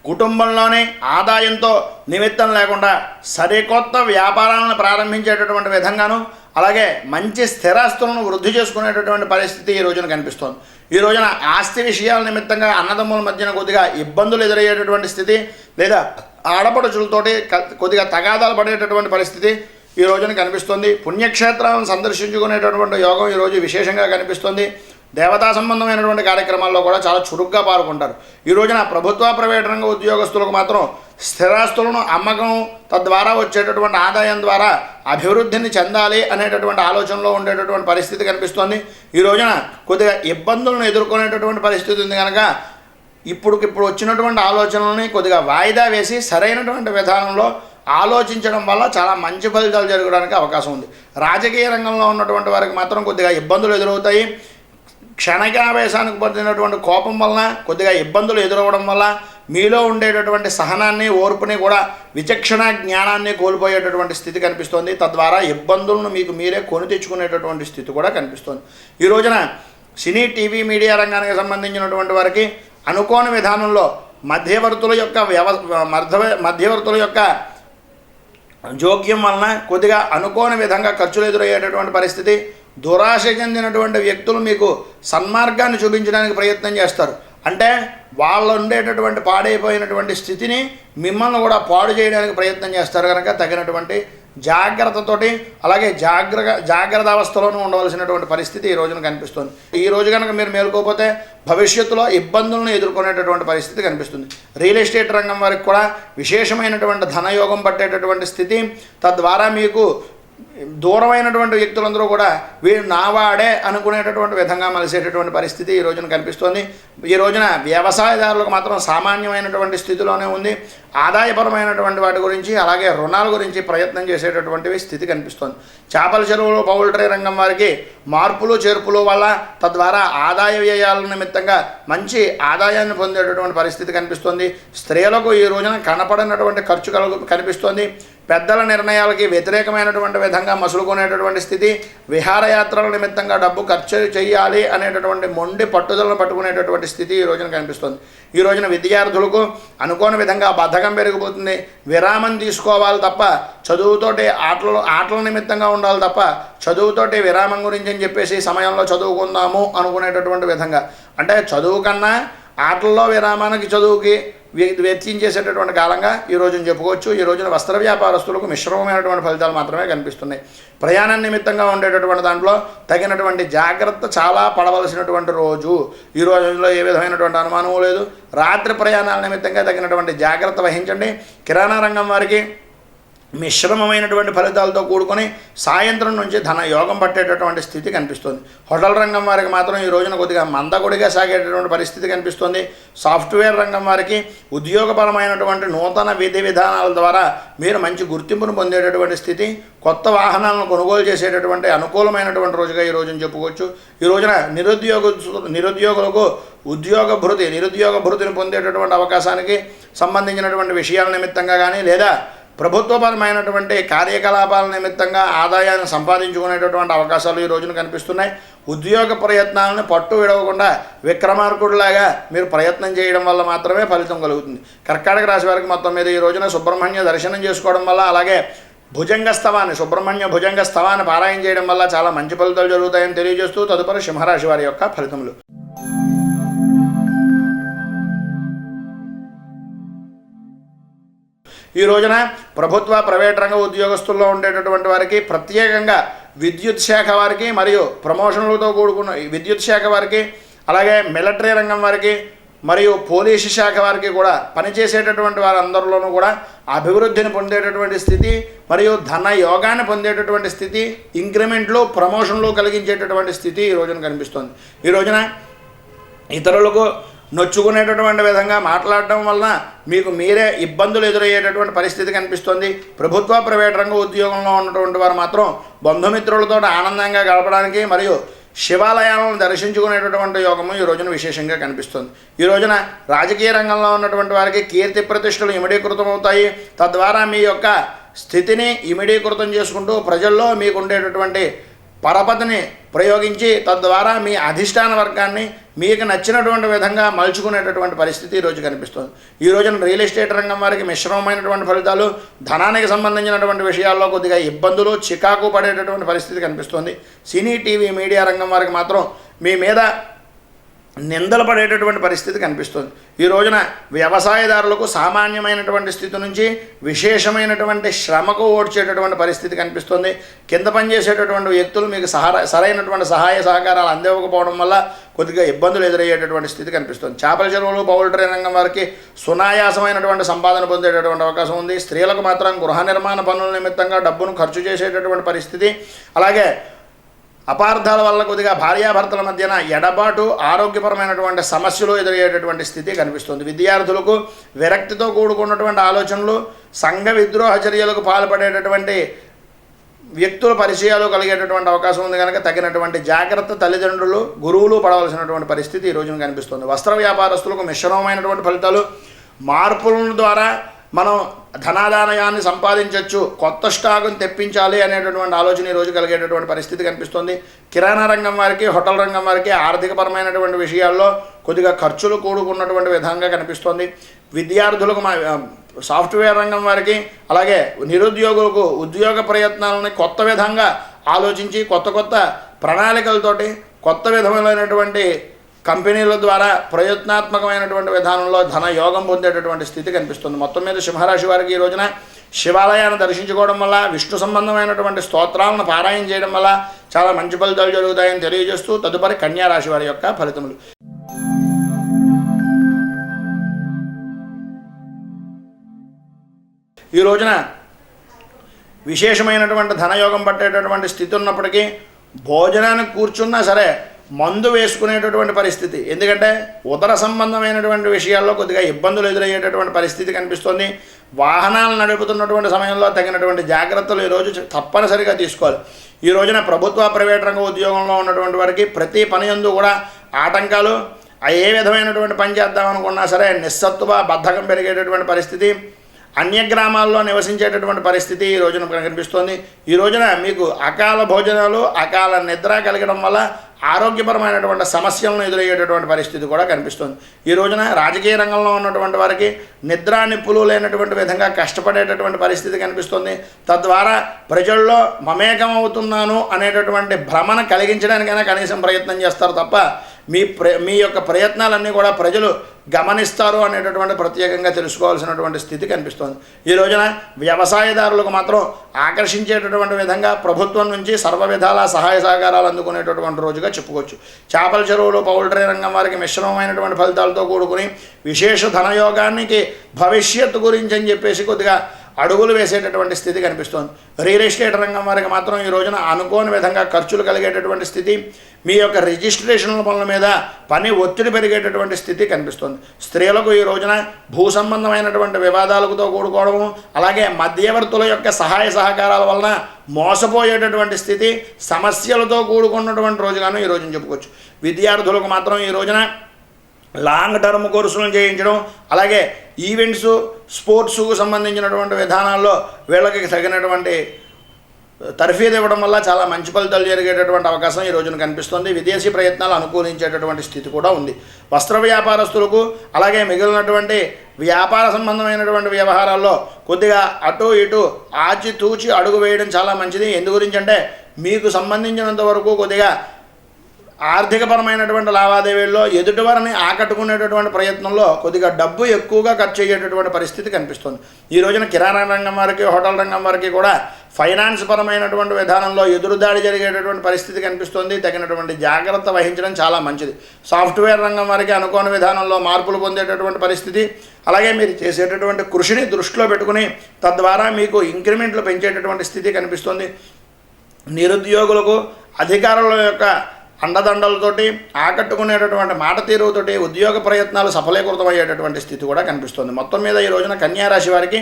కుటుంబంలోనే ఆదాయంతో నిమిత్తం లేకుండా సరికొత్త వ్యాపారాలను ప్రారంభించేటటువంటి విధంగాను, అలాగే మంచి స్థిరాస్తులను వృద్ధి చేసుకునేటటువంటి పరిస్థితి ఈ రోజున కనిపిస్తోంది. ఈ రోజున ఆస్తి విషయాల నిమిత్తంగా అన్నదమ్ముల మధ్యన కొద్దిగా ఇబ్బందులు ఎదురయ్యేటటువంటి స్థితి, లేదా ఆడపడుచులతోటి కొద్దిగా తగాదాలు పడేటటువంటి పరిస్థితి ఈ రోజున కనిపిస్తుంది. పుణ్యక్షేత్రాలను సందర్శించుకునేటటువంటి యోగం ఈరోజు విశేషంగా కనిపిస్తుంది. దేవతా సంబంధమైనటువంటి కార్యక్రమాల్లో కూడా చాలా చురుగ్గా పాల్గొంటారు. ఈ రోజున ప్రభుత్వ ప్రైవేట్ రంగ ఉద్యోగస్తులకు మాత్రం స్థిరాస్తులను అమ్మకం, తద్వారా వచ్చేటటువంటి ఆదాయం ద్వారా అభివృద్ధిని చెందాలి అనేటటువంటి ఆలోచనలో ఉండేటటువంటి పరిస్థితి కనిపిస్తోంది. ఈ రోజున కొద్దిగా ఇబ్బందులను ఎదుర్కొనేటటువంటి పరిస్థితి ఉంది కనుక ఇప్పుడు వచ్చినటువంటి ఆలోచనలని కొద్దిగా వాయిదా వేసి సరైనటువంటి విధానంలో ఆలోచించడం వల్ల చాలా మంచి ఫలితాలు జరగడానికి అవకాశం ఉంది. రాజకీయ రంగంలో ఉన్నటువంటి వారికి మాత్రం కొద్దిగా ఇబ్బందులు ఎదురవుతాయి. క్షణికావేశానికి పొందినటువంటి కోపం వలన కొద్దిగా ఇబ్బందులు ఎదురవడం వల్ల మీలో ఉండేటటువంటి సహనాన్ని, ఓర్పుని కూడా విచక్షణ జ్ఞానాన్ని కోల్పోయేటటువంటి స్థితి కనిపిస్తోంది. తద్వారా ఇబ్బందులను మీకు మీరే కొని తెచ్చుకునేటటువంటి స్థితి కూడా కనిపిస్తోంది. ఈ రోజున సినీ, టీవీ, మీడియా రంగానికి సంబంధించినటువంటి వారికి అనుకోని విధానంలో మధ్యవర్తుల యొక్క జోక్యం వలన కొద్దిగా అనుకోని విధంగా ఖర్చులు ఎదురయ్యేటటువంటి పరిస్థితి. దురాశ చెందినటువంటి వ్యక్తులు మీకు సన్మార్గాన్ని చూపించడానికి ప్రయత్నం చేస్తారు. అంటే వాళ్ళు ఉండేటటువంటి పాడైపోయినటువంటి స్థితిని మిమ్మల్ని కూడా పాడు చేయడానికి ప్రయత్నం చేస్తారు కనుక తగినటువంటి జాగ్రత్తతోటి, అలాగే జాగ్రత్త అవస్థలోనూ ఉండవలసినటువంటి పరిస్థితి ఈ రోజున కనిపిస్తుంది. ఈ రోజు కనుక మీరు మేలుకోకపోతే భవిష్యత్తులో ఇబ్బందులను ఎదుర్కొనేటటువంటి పరిస్థితి కనిపిస్తుంది. రియల్ ఎస్టేట్ రంగం వారికి కూడా విశేషమైనటువంటి ధనయోగం పట్టేటటువంటి స్థితి, తద్వారా మీకు దూరమైనటువంటి వ్యక్తులందరూ కూడా వీడు నావాడే అనుకునేటటువంటి విధంగా మలిసేటటువంటి పరిస్థితి ఈ రోజున కనిపిస్తోంది. ఈ రోజున వ్యవసాయదారులకు మాత్రం సామాన్యమైనటువంటి స్థితిలోనే ఉంది. ఆదాయపరమైనటువంటి వాటి గురించి, అలాగే రుణాల గురించి ప్రయత్నం చేసేటటువంటివి స్థితి కనిపిస్తోంది. చేపల చెరువులు, పౌల్ట్రీ రంగం వారికి మార్పులు చేర్పులు వల్ల తద్వారా ఆదాయ వ్యయాల నిమిత్తంగా మంచి ఆదాయాన్ని పొందేటటువంటి పరిస్థితి కనిపిస్తోంది. స్త్రీలకు ఈ రోజున కనపడినటువంటి ఖర్చు కనిపిస్తోంది. పెద్దల నిర్ణయాలకి వ్యతిరేకమైనటువంటి విధంగా మసులుకునేటటువంటి స్థితి, విహారయాత్రల నిమిత్తంగా డబ్బు ఖర్చు చేయాలి అనేటటువంటి మొండి పట్టుదలను పట్టుకునేటటువంటి స్థితి ఈ రోజున కనిపిస్తుంది. ఈ రోజున విద్యార్థులకు అనుకోని విధంగా బద్ధకం పెరిగిపోతుంది. విరామం తీసుకోవాలి తప్ప చదువుతోటి ఆటల నిమిత్తంగా ఉండాలి తప్ప చదువుతోటి విరామం గురించి అని చెప్పేసి సమయంలో చదువుకుందాము అనుకునేటటువంటి విధంగా, అంటే చదువు కన్నా ఆటల్లో విరామానికి చదువుకి వెచ్చించేసేటటువంటి కాలంగా ఈ రోజున చెప్పుకోవచ్చు. ఈ రోజున వస్త్ర వ్యాపారస్తులకు మిశ్రమమైనటువంటి ఫలితాలు మాత్రమే కనిపిస్తున్నాయి. ప్రయాణం నిమిత్తంగా ఉండేటటువంటి దాంట్లో తగినటువంటి జాగ్రత్త చాలా పడవలసినటువంటి రోజు. ఈ రోజుల్లో ఏ విధమైనటువంటి అనుమానము లేదు. రాత్రి ప్రయాణాల నిమిత్తంగా తగినటువంటి జాగ్రత్త వహించండి. కిరాణా రంగం వారికి మిశ్రమమైనటువంటి ఫలితాలతో కూడుకొని సాయంత్రం నుంచి ధన యోగం పట్టేటటువంటి స్థితి కనిపిస్తుంది. హోటల్ రంగం వారికి మాత్రం ఈ రోజున కొద్దిగా మందకొడిగా సాగేటటువంటి పరిస్థితి కనిపిస్తుంది. సాఫ్ట్వేర్ రంగం వారికి ఉద్యోగపరమైనటువంటి నూతన విధి విధానాల ద్వారా మీరు మంచి గుర్తింపును పొందేటటువంటి స్థితి, కొత్త వాహనాలను కొనుగోలు చేసేటటువంటి అనుకూలమైనటువంటి రోజుగా ఈ రోజున చెప్పుకోవచ్చు. ఈ రోజున నిరుద్యోగులకు నిరుద్యోగ భృతిని పొందేటటువంటి అవకాశానికి సంబంధించినటువంటి విషయాల నిమిత్తంగా కానీ, లేదా ప్రభుత్వపరమైనటువంటి కార్యకలాపాల నిమిత్తంగా ఆదాయాన్ని సంపాదించుకునేటటువంటి అవకాశాలు ఈ రోజున కనిపిస్తున్నాయి. ఉద్యోగ ప్రయత్నాలను పట్టు విడవకుండా విక్రమార్కుడిలాగా మీరు ప్రయత్నం చేయడం వల్ల మాత్రమే ఫలితం కలుగుతుంది. కర్కాటక రాశి వారికి మొత్తం మీద ఈ రోజున సుబ్రహ్మణ్య దర్శనం చేసుకోవడం వల్ల, అలాగే సుబ్రహ్మణ్య భుజంగ స్తవాన్ని పారాయణ చేయడం వల్ల చాలా మంచి ఫలితాలు జరుగుతాయని తెలియజేస్తూ తదుపరి సింహరాశి వారి యొక్క ఫలితములు. ఈ రోజున ప్రభుత్వ ప్రైవేట్ రంగ ఉద్యోగస్తుల్లో ఉండేటటువంటి వారికి, ప్రత్యేకంగా విద్యుత్ శాఖ వారికి మరియు ప్రమోషన్లతో కూడుకున్న విద్యుత్ శాఖ వారికి, అలాగే మిలిటరీ రంగం వారికి మరియు పోలీసు శాఖ వారికి కూడా పనిచేసేటటువంటి వారందరిలోనూ కూడా అభివృద్ధిని పొందేటటువంటి స్థితి మరియు ధన యోగాన్ని పొందేటటువంటి స్థితి, ఇంక్రిమెంట్లు ప్రమోషన్లు కలిగించేటటువంటి స్థితి ఈ రోజున కనిపిస్తుంది. ఈ రోజున ఇతరులకు నొచ్చుకునేటటువంటి విధంగా మాట్లాడడం వలన మీకు మీరే ఇబ్బందులు ఎదురయ్యేటటువంటి పరిస్థితి కనిపిస్తుంది. ప్రభుత్వ ప్రైవేట్ రంగ ఉద్యోగంలో ఉన్నటువంటి వారు మాత్రం బంధుమిత్రులతో ఆనందంగా గడపడానికి మరియు శివాలయాలను దర్శించుకునేటటువంటి యోగము ఈ రోజున విశేషంగా కనిపిస్తుంది. ఈ రోజున రాజకీయ రంగంలో ఉన్నటువంటి వారికి కీర్తి ప్రతిష్టలు ఇమిడీకృతం అవుతాయి. తద్వారా మీ యొక్క స్థితిని ఇమిడీకృతం చేసుకుంటూ ప్రజల్లో మీకు ఉండేటటువంటి పరపతిని ప్రయోగించి తద్వారా మీ అధిష్టాన వర్గాన్ని మీకు నచ్చినటువంటి విధంగా మలుచుకునేటటువంటి పరిస్థితి ఈరోజు కనిపిస్తుంది. ఈ రోజున రియల్ ఎస్టేట్ రంగం వారికి మిశ్రమమైనటువంటి ఫలితాలు, ధనానికి సంబంధించినటువంటి విషయాల్లో కొద్దిగా ఇబ్బందులు, చికాకు పడేటటువంటి పరిస్థితి కనిపిస్తుంది. సినీ, టీవీ, మీడియా రంగం వారికి మాత్రం మీ మీద నిందలు పడేటటువంటి పరిస్థితి కనిపిస్తుంది. ఈ రోజున వ్యవసాయదారులకు సామాన్యమైనటువంటి స్థితి నుంచి విశేషమైనటువంటి శ్రమకు ఓడ్చేటటువంటి పరిస్థితి కనిపిస్తుంది. కింద పనిచేసేటటువంటి వ్యక్తులు మీకు సరైనటువంటి సహాయ సహకారాలు అందివ్వకపోవడం వల్ల కొద్దిగా ఇబ్బందులు ఎదురయ్యేటటువంటి స్థితి కనిపిస్తుంది. చేపల చెరువులు, పౌల్ట్రీ రంగం వారికి సునాయాసమైనటువంటి సంపాదన పొందేటటువంటి అవకాశం ఉంది. స్త్రీలకు మాత్రం గృహ నిర్మాణ పనుల నిమిత్తంగా డబ్బును ఖర్చు చేసేటటువంటి పరిస్థితి, అలాగే అపార్థాల వల్ల కొద్దిగా భార్యాభర్తల మధ్యన ఎడబాటు, ఆరోగ్యపరమైనటువంటి సమస్యలు ఎదురయ్యేటటువంటి స్థితి కనిపిస్తుంది. విద్యార్థులకు విరక్తితో కూడుకున్నటువంటి ఆలోచనలు, సంఘ విద్రోహ చర్యలకు పాల్పడేటటువంటి వ్యక్తుల పరిచయాలు కలిగేటటువంటి అవకాశం ఉంది కనుక తగినటువంటి జాగ్రత్త తల్లిదండ్రులు, గురువులు పడవలసినటువంటి పరిస్థితి ఈ రోజున కనిపిస్తుంది. వస్త్ర వ్యాపారస్తులకు మిశ్రమమైనటువంటి ఫలితాలు, మార్పుల ద్వారా మనం ధనాదాయాన్ని సంపాదించవచ్చు, కొత్త స్టాకును తెప్పించాలి అనేటటువంటి ఆలోచన ఈరోజు కలిగేటటువంటి పరిస్థితి కనిపిస్తుంది. కిరాణా రంగం వారికి, హోటల్ రంగం వారికి ఆర్థికపరమైనటువంటి విషయాల్లో కొద్దిగా ఖర్చులు కూడుకున్నటువంటి విధంగా కనిపిస్తుంది. విద్యార్థులకు, సాఫ్ట్వేర్ రంగం వారికి, అలాగే నిరుద్యోగులకు ఉద్యోగ ప్రయత్నాలని కొత్త విధంగా ఆలోచించి కొత్త ప్రణాళికలతోటి కొత్త విధమైనటువంటి కంపెనీల ద్వారా ప్రయత్నాత్మకమైనటువంటి విధానంలో ధన యోగం పొందేటటువంటి స్థితి కనిపిస్తుంది. మొత్తం మీద సింహరాశి వారికి ఈ రోజున శివాలయాన్ని దర్శించుకోవడం వల్ల, విష్ణు సంబంధమైనటువంటి స్తోత్రాలను పారాయణ చేయడం వల్ల చాలా మంచి ఫలితాలు జరుగుతాయని తెలియజేస్తూ తదుపరి కన్యారాశి వారి యొక్క ఫలితములు. ఈ రోజున విశేషమైనటువంటి ధనయోగం పట్టేటటువంటి స్థితి ఉన్నప్పటికీ భోజనానికి కూర్చున్నా సరే మందు వేసుకునేటటువంటి పరిస్థితి, ఎందుకంటే ఉదర సంబంధమైనటువంటి విషయాల్లో కొద్దిగా ఇబ్బందులు ఎదురయ్యేటటువంటి పరిస్థితి కనిపిస్తుంది. వాహనాలు నడుపుతున్నటువంటి సమయంలో తగినటువంటి జాగ్రత్తలు ఈరోజు తప్పనిసరిగా తీసుకోవాలి. ఈ రోజున ప్రభుత్వ ప్రైవేట్ రంగ ఉద్యోగంలో ఉన్నటువంటి వారికి ప్రతి పని యందు కూడా ఆటంకాలు, ఏ విధమైనటువంటి పని చేద్దామనుకున్నా సరే నిస్సత్తువ, బద్ధకం పెరిగేటటువంటి పరిస్థితి, అన్య గ్రామాల్లో నివసించేటటువంటి పరిస్థితి ఈ రోజున కనిపిస్తుంది. ఈ రోజున మీకు అకాల భోజనాలు, అకాల నిద్ర కలగడం వల్ల ఆరోగ్యపరమైనటువంటి సమస్యలను ఎదురయ్యేటటువంటి పరిస్థితి కూడా కనిపిస్తుంది. ఈ రోజున రాజకీయ రంగంలో ఉన్నటువంటి వారికి నిద్రా నిప్పులు లేనటువంటి విధంగా కష్టపడేటటువంటి పరిస్థితి కనిపిస్తుంది. తద్వారా ప్రజల్లో మమేకం అవుతున్నాను అనేటటువంటి భ్రమను కలిగించడానికైనా కనీసం ప్రయత్నం చేస్తారు తప్ప మీ యొక్క ప్రయత్నాలన్నీ కూడా ప్రజలు గమనిస్తారు అనేటటువంటి ప్రత్యేకంగా తెలుసుకోవాల్సినటువంటి స్థితి కనిపిస్తుంది. ఈ రోజున వ్యవసాయదారులకు మాత్రం ఆకర్షించేటటువంటి విధంగా ప్రభుత్వం నుంచి సర్వ విధాల సహాయ సహకారాలు అందుకునేటటువంటి రోజుగా చెప్పుకోవచ్చు. చేపల చెరువులు, పౌల్ట్రీ రంగం వారికి మిశ్రమమైనటువంటి ఫలితాలతో కూడుకుని విశేష ధనయోగానికి భవిష్యత్తు గురించి అని చెప్పేసి కొద్దిగా అడుగులు వేసేటటువంటి స్థితి కనిపిస్తుంది. రియల్ ఎస్టేట్ రంగం వారికి మాత్రం ఈ రోజున అనుకోని విధంగా ఖర్చులు కలిగేటటువంటి స్థితి, మీ యొక్క రిజిస్ట్రేషన్ల పనుల మీద పని ఒత్తిడి పెరిగేటటువంటి స్థితి కనిపిస్తుంది. స్త్రీలకు ఈ రోజున భూ సంబంధమైనటువంటి వివాదాలతో కూడుకోవడము, అలాగే మధ్యవర్తుల యొక్క సహాయ సహకారాల వలన మోసపోయేటటువంటి స్థితి, సమస్యలతో కూడుకున్నటువంటి రోజుగాను ఈ రోజున చెప్పుకోవచ్చు. విద్యార్థులకు మాత్రం ఈ రోజున లాంగ్ టర్మ్ కోర్సులను చేయించడం, అలాగే ఈవెంట్స్, స్పోర్ట్స్కు సంబంధించినటువంటి విధానాల్లో వీళ్ళకి తగినటువంటి తర్ఫీదు ఇవ్వడం వల్ల చాలా మంచి ఫలితాలు జరిగేటటువంటి అవకాశం ఈ రోజున కనిపిస్తుంది. విదేశీ ప్రయత్నాలు అనుకూలించేటటువంటి స్థితి కూడా ఉంది. వస్త్ర వ్యాపారస్తులకు, అలాగే మిగిలినటువంటి వ్యాపార సంబంధమైనటువంటి వ్యవహారాల్లో కొద్దిగా అటు ఇటు ఆచితూచి అడుగు వేయడం చాలా మంచిది. ఎందు గురించి అంటే మీకు సంబంధించినంత వరకు కొద్దిగా ఆర్థికపరమైనటువంటి లావాదేవీల్లో ఎదుటివారిని ఆకట్టుకునేటటువంటి ప్రయత్నంలో కొద్దిగా డబ్బు ఎక్కువగా ఖర్చు అయ్యేటటువంటి పరిస్థితి కనిపిస్తుంది. ఈ రోజున కిరాణా రంగం వారికి, హోటల్ రంగం వారికి కూడా ఫైనాన్స్ పరమైనటువంటి విధానంలో ఎదురుదాడి జరిగేటటువంటి పరిస్థితి కనిపిస్తుంది. తగినటువంటి జాగ్రత్త వహించడం చాలా మంచిది. సాఫ్ట్వేర్ రంగం వారికి అనుకోని విధానంలో మార్పులు పొందేటటువంటి పరిస్థితి, అలాగే మీరు చేసేటటువంటి కృషిని దృష్టిలో పెట్టుకుని తద్వారా మీకు ఇంక్రిమెంట్లు పెంచేటటువంటి స్థితి కనిపిస్తుంది. నిరుద్యోగులకు అధికారుల యొక్క అండదండలతోటి ఆకట్టుకునేటటువంటి మాట తీరుతోటి ఉద్యోగ ప్రయత్నాలు సఫలీకృతమయ్యేటటువంటి స్థితి కూడా కనిపిస్తుంది. మొత్తం మీద ఈ రోజున కన్యారాశి వారికి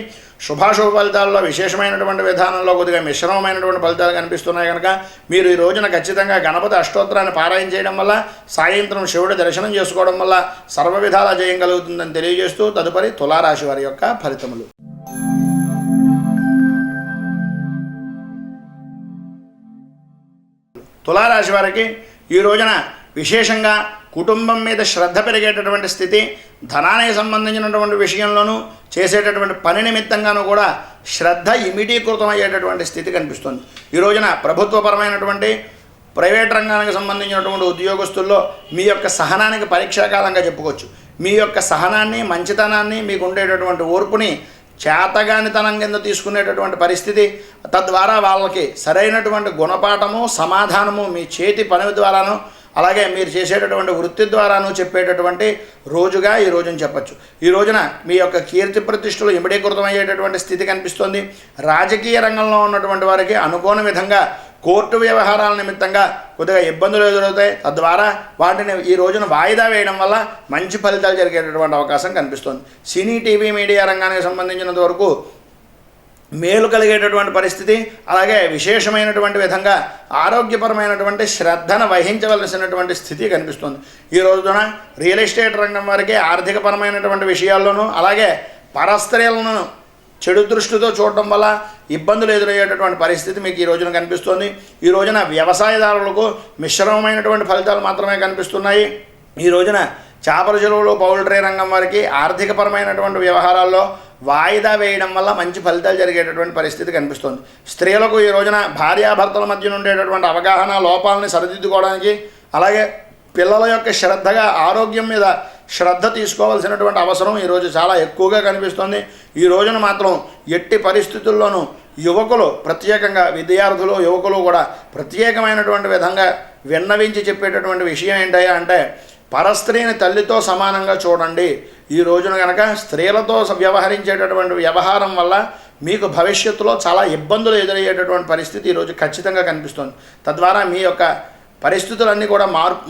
శుభాశుభ ఫలితాల్లో విశేషమైనటువంటి విధానంలో కొద్దిగా మిశ్రమమైనటువంటి ఫలితాలు కనిపిస్తున్నాయి కనుక మీరు ఈ రోజున ఖచ్చితంగా గణపతి అష్టోత్తరాన్ని పారాయణ చేయడం వల్ల, సాయంత్రం శివుడి దర్శనం చేసుకోవడం వల్ల సర్వ విధాలా జయం కలుగుతుందని తెలియజేస్తూ తదుపరి తులారాశి వారి యొక్క ఫలితములు. తులారాశి వారికి ఈ రోజున విశేషంగా కుటుంబం మీద శ్రద్ధ పెరిగేటటువంటి స్థితి, ధనానికి సంబంధించినటువంటి విషయంలోనూ చేసేటటువంటి పని నిమిత్తంగానూ కూడా శ్రద్ధ ఇమిడీకృతం అయ్యేటటువంటి స్థితి కనిపిస్తుంది. ఈ రోజున ప్రభుత్వపరమైనటువంటి ప్రైవేట్ రంగానికి సంబంధించినటువంటి ఉద్యోగస్తుల్లో మీ యొక్క సహనానికి పరీక్షాకాలంగా చెప్పుకోవచ్చు. మీ యొక్క సహనాన్ని, మంచితనాన్ని, మీకు ఉండేటటువంటి ఓర్పుని చేతగానితనం కింద తీసుకునేటటువంటి పరిస్థితి, తద్వారా వాళ్ళకి సరైనటువంటి గుణపాఠము, సమాధానము మీ చేతి పని ద్వారాను, అలాగే మీరు చేసేటటువంటి వృత్తి ద్వారాను చెప్పేటటువంటి రోజుగా ఈ రోజున చెప్పచ్చు. ఈ రోజున మీ యొక్క కీర్తి ప్రతిష్టలు ఇమిడీకృతమయ్యేటటువంటి స్థితి కనిపిస్తుంది. రాజకీయ రంగంలో ఉన్నటువంటి వారికి అనుకోని విధంగా కోర్టు వ్యవహారాల నిమిత్తంగా కొద్దిగా ఇబ్బందులు ఎదురవుతాయి. తద్వారా వాటిని ఈ రోజున వాయిదా వేయడం వల్ల మంచి ఫలితాలు జరిగేటటువంటి అవకాశం కనిపిస్తుంది. సినీ, టీవీ, మీడియా రంగానికి సంబంధించినంత వరకు మేలు కలిగేటటువంటి పరిస్థితి, అలాగే విశేషమైనటువంటి విధంగా ఆరోగ్యపరమైనటువంటి శ్రద్ధను వహించవలసినటువంటి స్థితి కనిపిస్తుంది. ఈ రోజున రియల్ ఎస్టేట్ రంగం వారికి ఆర్థికపరమైనటువంటి విషయాల్లోనూ, అలాగే పరస్త్రీలను చెడు దృష్టితో చూడటం వల్ల ఇబ్బందులు ఎదురయ్యేటటువంటి పరిస్థితి మీకు ఈ రోజున కనిపిస్తుంది. ఈ రోజున వ్యవసాయదారులకు మిశ్రమమైనటువంటి ఫలితాలు మాత్రమే కనిపిస్తున్నాయి. ఈ రోజున చేపల చెరువులు, పౌల్ట్రీ రంగం వారికి ఆర్థికపరమైనటువంటి వ్యవహారాల్లో వాయిదా వేయడం వల్ల మంచి ఫలితాలు జరిగేటటువంటి పరిస్థితి కనిపిస్తుంది. స్త్రీలకు ఈ రోజున భార్యాభర్తల మధ్య ఉండేటటువంటి అవగాహన లోపాలని సరిదిద్దుకోవడానికి, అలాగే పిల్లల యొక్క శ్రద్ధగా ఆరోగ్యం మీద శ్రద్ధ తీసుకోవాల్సినటువంటి అవసరం ఈరోజు చాలా ఎక్కువగా కనిపిస్తుంది. ఈ రోజున మాత్రం ఎట్టి పరిస్థితుల్లోనూ యువకులు, ప్రత్యేకంగా విద్యార్థులు, యువకులు కూడా ప్రత్యేకమైనటువంటి విధంగా విన్నవించి చెప్పేటటువంటి విషయం ఏంటయ్యా అంటే, పరస్త్రీని తల్లితో సమానంగా చూడండి. ఈ రోజున కనుక స్త్రీలతో వ్యవహరించేటటువంటి వ్యవహారం వల్ల మీకు భవిష్యత్తులో చాలా ఇబ్బందులు ఎదురయ్యేటటువంటి పరిస్థితి ఈరోజు ఖచ్చితంగా కనిపిస్తుంది. తద్వారా మీ యొక్క పరిస్థితులన్నీ కూడా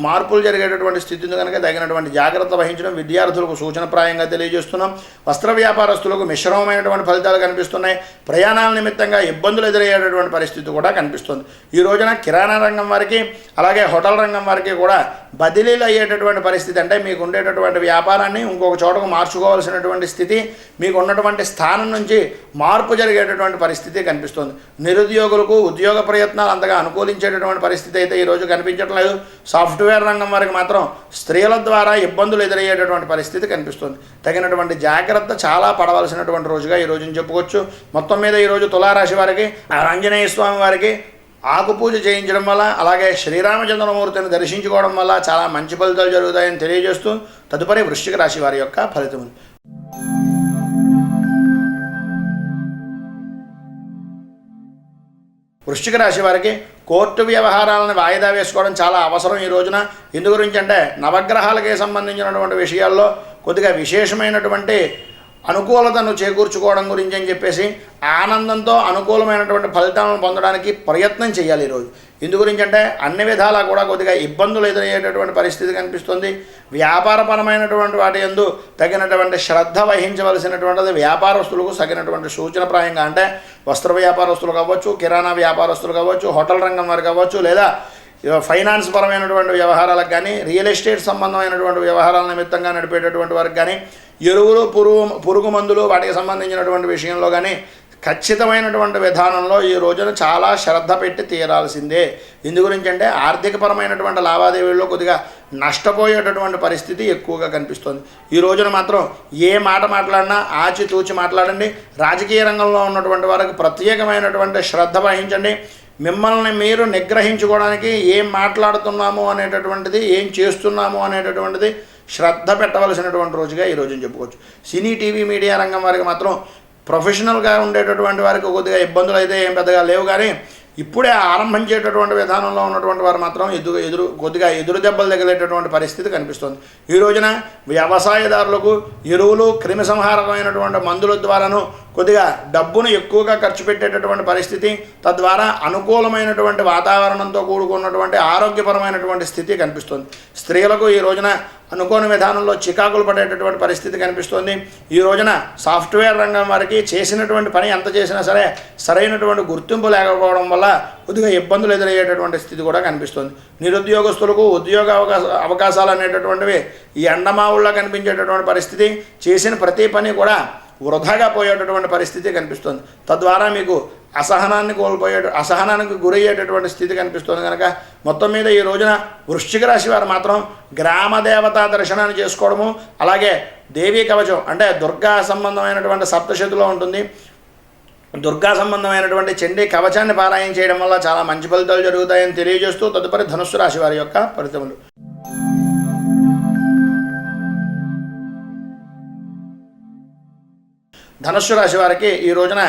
మార్పులు జరిగేటటువంటి స్థితి కనుక తగినటువంటి జాగ్రత్త వహించడం విద్యార్థులకు సూచనప్రాయంగా తెలియజేస్తున్నాం. వస్త్ర వ్యాపారస్తులకు మిశ్రమమైనటువంటి ఫలితాలు కనిపిస్తున్నాయి. ప్రయాణాల నిమిత్తంగా ఇబ్బందులు ఎదురయ్యేటటువంటి పరిస్థితి కూడా కనిపిస్తుంది. ఈ రోజున కిరాణా రంగం వారికి, అలాగే హోటల్ రంగం వారికి కూడా బదిలీలు అయ్యేటటువంటి పరిస్థితి, అంటే మీకు ఉండేటటువంటి వ్యాపారాన్ని ఇంకొక చోటకు మార్చుకోవాల్సినటువంటి స్థితి, మీకు ఉన్నటువంటి స్థానం నుంచి మార్పు జరిగేటటువంటి పరిస్థితి కనిపిస్తుంది. నిరుద్యోగులకు ఉద్యోగ ప్రయత్నాలు అంతగా అనుకూలించేటటువంటి పరిస్థితి అయితే ఈరోజు కనిపించట్లేదు. సాఫ్ట్వేర్ రంగం వారికి మాత్రం స్త్రీల ద్వారా ఇబ్బందులు ఎదురయ్యేటటువంటి పరిస్థితి కనిపిస్తుంది. తగినటువంటి జాగ్రత్త చాలా పడవలసినటువంటి రోజుగా ఈ రోజుని చెప్పుకోవచ్చు. మొత్తం మీద ఈరోజు తులారాశి వారికి ఆంజనేయ స్వామి వారికి ఆకుపూజ చేయించడం వల్ల, అలాగే శ్రీరామచంద్రమూర్తిని దర్శించుకోవడం వల్ల చాలా మంచి ఫలితాలు జరుగుతాయని తెలియజేస్తూ తదుపరి వృశ్చిక రాశి వారి యొక్క ఫలితములు. వృశ్చిక రాశి వారికి కోర్టు వ్యవహారాలను వాయిదా వేసుకోవడం చాలా అవసరం ఈ రోజున. ఎందు గురించి అంటే నవగ్రహాలకి సంబంధించినటువంటి విషయాల్లో కొద్దిగా విశేషమైనటువంటి అనుకూలతను చేకూర్చుకోవడం గురించి అని చెప్పేసి ఆనందంతో అనుకూలమైనటువంటి ఫలితాలను పొందడానికి ప్రయత్నం చేయాలి ఈరోజు. ఎందు గురించి అంటే అన్ని విధాలా కూడా కొద్దిగా ఇబ్బందులు ఎదురయ్యేటటువంటి పరిస్థితి కనిపిస్తుంది. వ్యాపారపరమైనటువంటి వాటి యందు తగినటువంటి శ్రద్ధ వహించవలసినటువంటిది వ్యాపారస్తులకు తగినటువంటి సూచనప్రాయంగా, అంటే వస్త్ర వ్యాపారస్తులు కావచ్చు, కిరాణా వ్యాపారస్తులు కావచ్చు, హోటల్ రంగం వారు కావచ్చు, లేదా ఫైనాన్స్ పరమైనటువంటి వ్యవహారాలకు కానీ, రియల్ ఎస్టేట్ సంబంధమైనటువంటి వ్యవహారాల నిమిత్తంగా నడిపేటటువంటి వారికి కానీ, ఎరువులు, పురుగు మందులు వాటికి సంబంధించినటువంటి విషయంలో కానీ ఖచ్చితమైనటువంటి విధానంలో ఈ రోజున చాలా శ్రద్ధ పెట్టి తీరాల్సిందే. ఇందు గురించి అంటే ఆర్థికపరమైనటువంటి లావాదేవీల్లో కొద్దిగా నష్టపోయేటటువంటి పరిస్థితి ఎక్కువగా కనిపిస్తుంది. ఈ రోజున మాత్రం ఏ మాట మాట్లాడినా ఆచితూచి మాట్లాడండి. రాజకీయ రంగంలో ఉన్నటువంటి వారికి ప్రత్యేకమైనటువంటి శ్రద్ధ వహించండి. మిమ్మల్ని మీరు నిగ్రహించుకోవడానికి ఏం మాట్లాడుతున్నాము అనేటటువంటిది, ఏం చేస్తున్నాము అనేటటువంటిది శ్రద్ధ పెట్టవలసినటువంటి రోజుగా ఈ రోజుని చెప్పుకోవచ్చు. సినీ టీవీ మీడియా రంగం వారికి మాత్రం ప్రొఫెషనల్గా ఉండేటటువంటి వారికి కొద్దిగా ఇబ్బందులు అయితే ఏం పెద్దగా లేవు, కానీ ఇప్పుడే ఆరంభించేటటువంటి విధానంలో ఉన్నటువంటి వారు మాత్రం కొద్దిగా ఎదురు దెబ్బలు తగిలేటటువంటి పరిస్థితి కనిపిస్తుంది. ఈ రోజున వ్యవసాయదారులకు ఎరువులు, క్రిమిసంహారకమైనటువంటి మందుల ద్వారాను కొద్దిగా డబ్బును ఎక్కువగా ఖర్చు పెట్టేటటువంటి పరిస్థితి, తద్వారా అనుకూలమైనటువంటి వాతావరణంతో కూడుకున్నటువంటి ఆరోగ్యపరమైనటువంటి స్థితి కనిపిస్తుంది. స్త్రీలకు ఈ రోజున అనుకోని విధానంలో చికాకులు పడేటటువంటి పరిస్థితి కనిపిస్తుంది. ఈ రోజున సాఫ్ట్వేర్ రంగం వారికి చేసినటువంటి పని ఎంత చేసినా సరే సరైనటువంటి గుర్తింపు లేకపోవడం వల్ల కొద్దిగా ఇబ్బందులు ఎదురయ్యేటటువంటి స్థితి కూడా కనిపిస్తుంది. నిరుద్యోగస్తులకు ఉద్యోగ అవకాశాలు అనేటటువంటివి ఈ ఎండమావుల్లో కనిపించేటటువంటి పరిస్థితి, చేసిన ప్రతి పని కూడా వృధాగా పోయేటటువంటి పరిస్థితి కనిపిస్తుంది. తద్వారా మీకు అసహనానికి గురయ్యేటటువంటి స్థితి కనిపిస్తుంది. కనుక మొత్తం మీద ఈ రోజున వృశ్చిక రాశి వారు మాత్రం గ్రామ దేవతా దర్శనాన్ని చేసుకోవడము, అలాగే దేవీ కవచం అంటే దుర్గా సంబంధమైనటువంటి సప్తశతిలో ఉంటుంది, దుర్గా సంబంధమైనటువంటి చండీ కవచాన్ని పారాయణ చేయడం వల్ల చాలా మంచి ఫలితాలు జరుగుతాయని తెలియజేస్తూ తదుపరి ధనుస్సు రాశి వారి యొక్క ఫలితములు. ధనుస్సు రాశి వారికి ఈ రోజున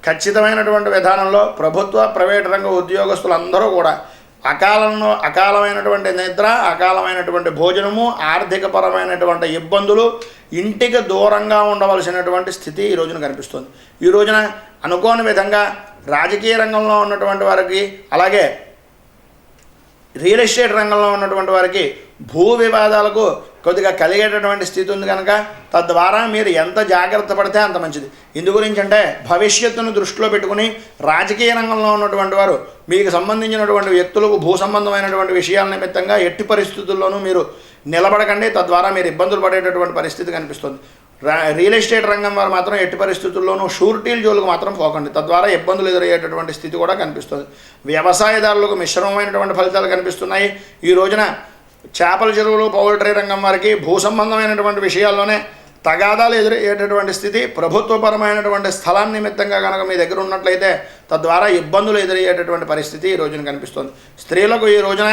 ఖచ్చితమైనటువంటి విధానంలో ప్రభుత్వ, ప్రైవేట్ రంగ ఉద్యోగస్తులందరూ కూడా అకాలమైనటువంటి నిద్ర, అకాలమైనటువంటి భోజనము, ఆర్థికపరమైనటువంటి ఇబ్బందులు, ఇంటికి దూరంగా ఉండవలసినటువంటి స్థితి ఈ రోజున కనిపిస్తుంది. ఈ రోజున అనుకోని విధంగా రాజకీయ రంగంలో ఉన్నటువంటి వారికి, అలాగే రియల్ ఎస్టేట్ రంగంలో ఉన్నటువంటి వారికి భూ వివాదాలకు కొద్దిగా కలిగేటటువంటి స్థితి ఉంది. కనుక తద్వారా మీరు ఎంత జాగ్రత్త పడితే అంత మంచిది. ఇందు గురించి అంటే భవిష్యత్తును దృష్టిలో పెట్టుకుని రాజకీయ రంగంలో ఉన్నటువంటి వారు మీకు సంబంధించినటువంటి వ్యక్తులకు భూ సంబంధమైనటువంటి విషయాల నిమిత్తంగా ఎట్టి పరిస్థితుల్లోనూ మీరు నిలబడకండి. తద్వారా మీరు ఇబ్బందులు పడేటటువంటి పరిస్థితి కనిపిస్తుంది. రియల్ ఎస్టేట్ రంగం వారు మాత్రం ఎట్టి పరిస్థితుల్లోనూ షూరిటీల జోలికి మాత్రం పోకండి. తద్వారా ఇబ్బందులు ఎదురయ్యేటటువంటి స్థితి కూడా కనిపిస్తుంది. వ్యవసాయదారులకు మిశ్రమమైనటువంటి ఫలితాలు కనిపిస్తున్నాయి. ఈ రోజున చేపల చెరువులు, పౌల్ట్రీ రంగం వారికి భూ సంబంధమైనటువంటి విషయాల్లోనే తగాదాలు ఎదురయ్యేటటువంటి స్థితి, ప్రభుత్వపరమైనటువంటి స్థలాన్ని నిమిత్తంగా కనుక మీ దగ్గర ఉన్నట్లయితే తద్వారా ఇబ్బందులు ఎదురయ్యేటటువంటి పరిస్థితి ఈ రోజున కనిపిస్తుంది. స్త్రీలకు ఈ రోజున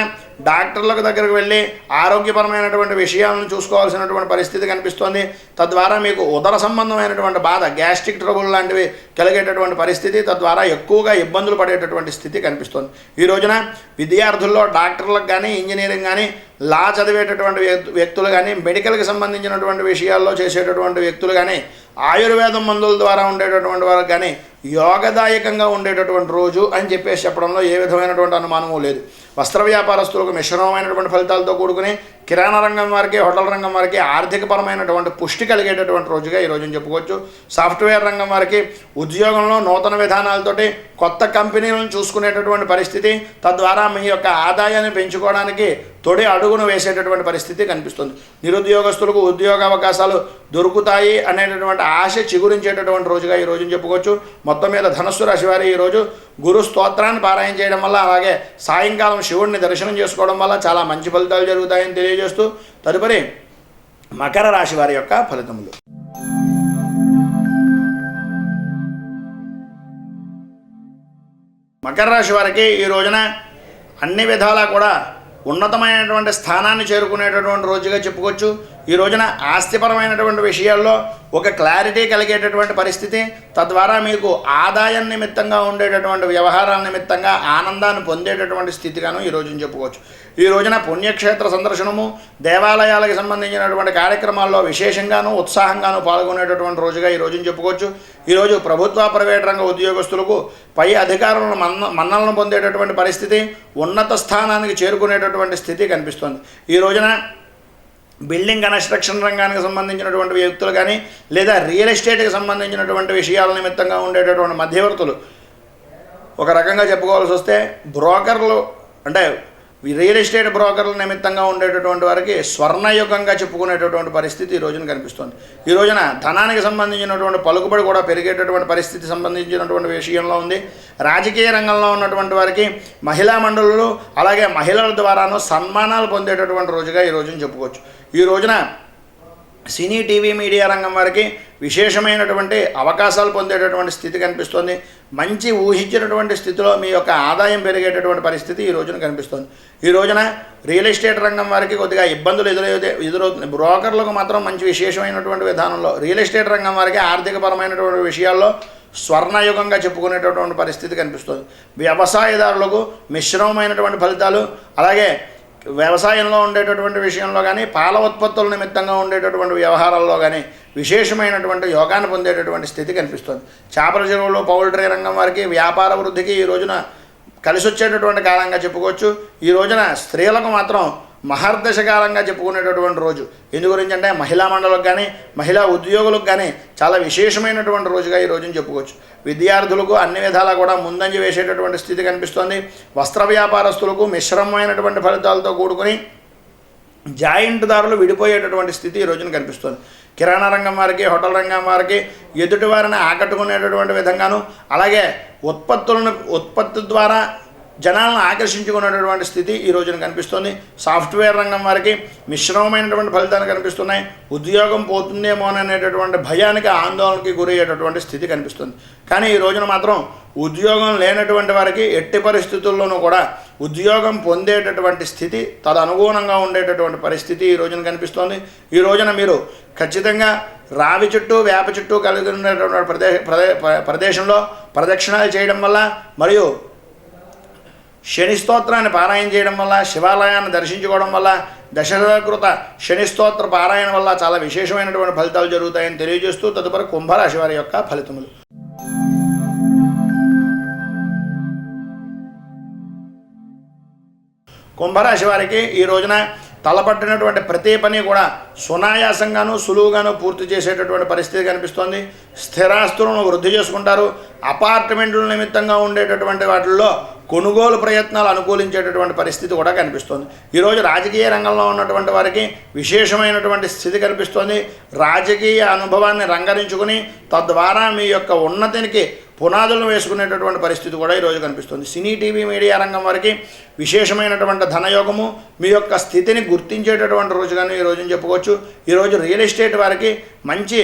డాక్టర్లకు దగ్గరకు వెళ్ళి ఆరోగ్యపరమైనటువంటి విషయాలను చూసుకోవాల్సినటువంటి పరిస్థితి కనిపిస్తుంది. తద్వారా మీకు ఉదర సంబంధమైనటువంటి బాధ, గ్యాస్ట్రిక్ ట్రబుల్ లాంటివి కలిగేటటువంటి పరిస్థితి, తద్వారా ఎక్కువగా ఇబ్బందులు పడేటటువంటి స్థితి కనిపిస్తుంది. ఈ రోజున విద్యార్థుల్లో డాక్టర్లకు కానీ, ఇంజనీరింగ్ కానీ, లా చదివేటటువంటి వ్యక్తులు కానీ, మెడికల్కి సంబంధించినటువంటి విషయాల్లో చేసేటటువంటి వ్యక్తులు కానీ, ఆయుర్వేదం మందుల ద్వారా ఉండేటటువంటి వారికి కానీ యోగదాయకంగా ఉండేటటువంటి రోజు అని చెప్పడంలో ఏ విధమైనటువంటి అనుమానము లేదు. వస్త్ర వ్యాపారస్తులకు మిశ్రమమైనటువంటి ఫలితాలతో కూడుకుని కిరాణా రంగం వారికి, హోటల్ రంగం వారికి ఆర్థికపరమైనటువంటి పుష్టి కలిగేటటువంటి రోజుగా ఈ రోజుని చెప్పుకోవచ్చు. సాఫ్ట్వేర్ రంగం వారికి ఉద్యోగంలో నూతన విధానాలతోటి కొత్త కంపెనీలను చూసుకునేటటువంటి పరిస్థితి, తద్వారా మీ యొక్క ఆదాయాన్ని పెంచుకోవడానికి తొడి అడుగును వేసేటటువంటి పరిస్థితి కనిపిస్తుంది. నిరుద్యోగస్తులకు ఉద్యోగ అవకాశాలు దొరుకుతాయి అనేటటువంటి ఆశ చిగురించేటటువంటి రోజుగా ఈ రోజుని చెప్పుకోవచ్చు. మొత్తం మీద ధనుస్సు రాశి వారి ఈరోజు గురు స్తోత్రాన్ని పారాయణ చేయడం వల్ల, అలాగే సాయంకాలం శివుడిని దర్శనం చేసుకోవడం వల్ల చాలా మంచి ఫలితాలు జరుగుతాయని తెలియజేస్తూ తదుపరి మకర రాశి వారి యొక్క ఫలితములు. మకర రాశి వారికి ఈ రోజున అన్ని విధాలా కూడా ఉన్నతమైనటువంటి స్థానాన్ని చేరుకునేటటువంటి రోజుగా చెప్పుకోవచ్చు. ఈ రోజున ఆస్తిపరమైనటువంటి విషయాల్లో ఒక క్లారిటీ కలిగేటటువంటి పరిస్థితి, తద్వారా మీకు ఆదాయం నిమిత్తంగా ఉండేటటువంటి వ్యవహారాల నిమిత్తంగా ఆనందాన్ని పొందేటటువంటి స్థితిగాను ఈ రోజున చెప్పుకోవచ్చు. ఈ రోజున పుణ్యక్షేత్ర సందర్శనము, దేవాలయాలకు సంబంధించినటువంటి కార్యక్రమాల్లో విశేషంగాను ఉత్సాహంగాను పాల్గొనేటటువంటి రోజుగా ఈ రోజున చెప్పుకోవచ్చు. ఈరోజు ప్రభుత్వ, ప్రైవేట్ రంగ ఉద్యోగస్తులకు పై అధికారులను మన్నలను పొందేటటువంటి పరిస్థితి, ఉన్నత స్థానానికి చేరుకునేటటువంటి స్థితి కనిపిస్తుంది. ఈ రోజున బిల్డింగ్ కన్స్ట్రక్షన్ రంగానికి సంబంధించినటువంటి వ్యక్తులు కానీ, లేదా రియల్ ఎస్టేట్కి సంబంధించినటువంటి విషయాల నిమిత్తంగా ఉండేటటువంటి మధ్యవర్తులు, ఒక రకంగా చెప్పుకోవాల్సి వస్తే బ్రోకర్లు, అంటే రియల్ ఎస్టేట్ బ్రోకర్ల నిమిత్తంగా ఉండేటటువంటి వారికి స్వర్ణయుగంగా చెప్పుకునేటటువంటి పరిస్థితి ఈ రోజున కనిపిస్తుంది. ఈ రోజున ధనానికి సంబంధించినటువంటి పలుకుబడి కూడా పెరిగేటటువంటి పరిస్థితి సంబంధించినటువంటి విషయంలో ఉంది. రాజకీయ రంగంలో ఉన్నటువంటి వారికి మహిళా మండలులు, అలాగే మహిళల ద్వారాను సన్మానాలు పొందేటటువంటి రోజుగా ఈ రోజున చెప్పుకోవచ్చు. ఈ రోజున సినీ టీవీ మీడియా రంగం వారికి విశేషమైనటువంటి అవకాశాలు పొందేటటువంటి స్థితి కనిపిస్తుంది. మంచి ఊహించినటువంటి స్థితిలో మీ యొక్క ఆదాయం పెరిగేటటువంటి పరిస్థితి ఈ రోజున కనిపిస్తుంది. ఈ రోజున రియల్ ఎస్టేట్ రంగం వారికి కొద్దిగా ఇబ్బందులు ఎదురవుతుంది. బ్రోకర్లకు మాత్రం మంచి విశేషమైనటువంటి విధానంలో రియల్ ఎస్టేట్ రంగం వారికి ఆర్థికపరమైనటువంటి విషయాల్లో స్వర్ణయుగంగా చెప్పుకునేటటువంటి పరిస్థితి కనిపిస్తుంది. వ్యవసాయదారులకు మిశ్రమమైనటువంటి ఫలితాలు, అలాగే వ్యవసాయంలో ఉండేటటువంటి విషయంలో కానీ పాల ఉత్పత్తుల నిమిత్తంగా ఉండేటటువంటి వ్యవహారాల్లో కానీ విశేషమైనటువంటి యోగాన్ని పొందేటటువంటి స్థితి కనిపిస్తుంది. చేపల చెరువులు పౌల్ట్రీ రంగం వారికి వ్యాపార వృద్ధికి ఈ రోజున కలిసి వచ్చేటటువంటి కాలంగా చెప్పుకోవచ్చు. ఈ రోజున స్త్రీలకు మాత్రం మహర్దశకాలంగా చెప్పుకునేటటువంటి రోజు. ఎందు గురించి అంటే మహిళా మండలకు కానీ మహిళా ఉద్యోగులకు కానీ చాలా విశేషమైనటువంటి రోజుగా ఈ రోజుని చెప్పుకోవచ్చు. విద్యార్థులకు అన్ని విధాలా కూడా ముందంజ వేసేటటువంటి స్థితి కనిపిస్తోంది. వస్త్ర వ్యాపారస్తులకు మిశ్రమమైనటువంటి ఫలితాలతో కూడుకుని జాయింట్దారులు విడిపోయేటటువంటి స్థితి ఈ రోజున కనిపిస్తుంది. కిరాణా రంగం వారికి హోటల్ రంగం వారికి ఎదుటి వారిని ఆకట్టుకునేటటువంటి విధంగాను, అలాగే ఉత్పత్తి ద్వారా జనాలను ఆకర్షించుకునేటటువంటి స్థితి ఈ రోజున కనిపిస్తుంది. సాఫ్ట్వేర్ రంగం వారికి మిశ్రమమైనటువంటి ఫలితాలు కనిపిస్తున్నాయి. ఉద్యోగం పోతుందేమో అనేటటువంటి భయానికి ఆందోళనకి గురయ్యేటటువంటి స్థితి కనిపిస్తుంది. కానీ ఈ రోజున మాత్రం ఉద్యోగం లేనటువంటి వారికి ఎట్టి పరిస్థితుల్లోనూ కూడా ఉద్యోగం పొందేటటువంటి స్థితి, తదనుగుణంగా ఉండేటటువంటి పరిస్థితి ఈ రోజున కనిపిస్తోంది. ఈ రోజున మీరు ఖచ్చితంగా రావి చుట్టూ వేప చుట్టూ కలిగి ఉన్నటువంటి ప్రదేశంలో ప్రదక్షిణాలు చేయడం వల్ల, మరియు శని స్తోత్రాన్ని పారాయణ చేయడం వల్ల, శివాలయాన్ని దర్శించుకోవడం వల్ల, దశరథకృత శని స్తోత్ర పారాయణ వల్ల చాలా విశేషమైనటువంటి ఫలితాలు జరుగుతాయని తెలియజేస్తూ తదుపరి కుంభరాశి వారి యొక్క ఫలితములు. కుంభరాశి వారికి ఈ రోజున తలపట్టినటువంటి ప్రతి పని కూడా సునాయాసంగాను సులువుగాను పూర్తి చేసేటటువంటి పరిస్థితి కనిపిస్తోంది. స్థిరాస్తులను వృద్ధి చేసుకుంటారు. అపార్ట్మెంట్ల నిమిత్తంగా ఉండేటటువంటి వాటిల్లో కొనుగోలు ప్రయత్నాలు అనుకూలించేటటువంటి పరిస్థితి కూడా కనిపిస్తోంది. ఈరోజు రాజకీయ రంగంలో ఉన్నటువంటి వారికి విశేషమైనటువంటి స్థితి కనిపిస్తోంది. రాజకీయ అనుభవాన్ని రంగరించుకుని తద్వారా మీ యొక్క ఉన్నతికి పునాదులను వేసుకునేటటువంటి పరిస్థితి కూడా ఈరోజు కనిపిస్తుంది. సినీ టీవీ మీడియా రంగం వారికి విశేషమైనటువంటి ధనయోగము, మీ యొక్క స్థితిని గుర్తించేటటువంటి రోజుగానే ఈరోజు చెప్పుకోవచ్చు. ఈరోజు రియల్ ఎస్టేట్ వారికి మంచి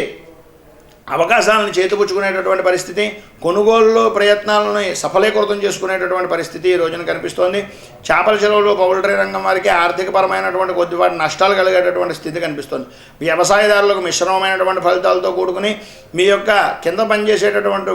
అవకాశాలను చేతిపుచ్చుకునేటటువంటి పరిస్థితి, కొనుగోలు ప్రయత్నాలను సఫలీకృతం చేసుకునేటటువంటి పరిస్థితి ఈ రోజున కనిపిస్తోంది. చేపల చెరువులు పౌల్ట్రీ రంగం వారికి ఆర్థికపరమైనటువంటి కొద్దిపాటి నష్టాలు కలిగేటటువంటి స్థితి కనిపిస్తుంది. వ్యవసాయదారులకు మిశ్రమమైనటువంటి ఫలితాలతో కూడుకుని మీ యొక్క కింద పనిచేసేటటువంటి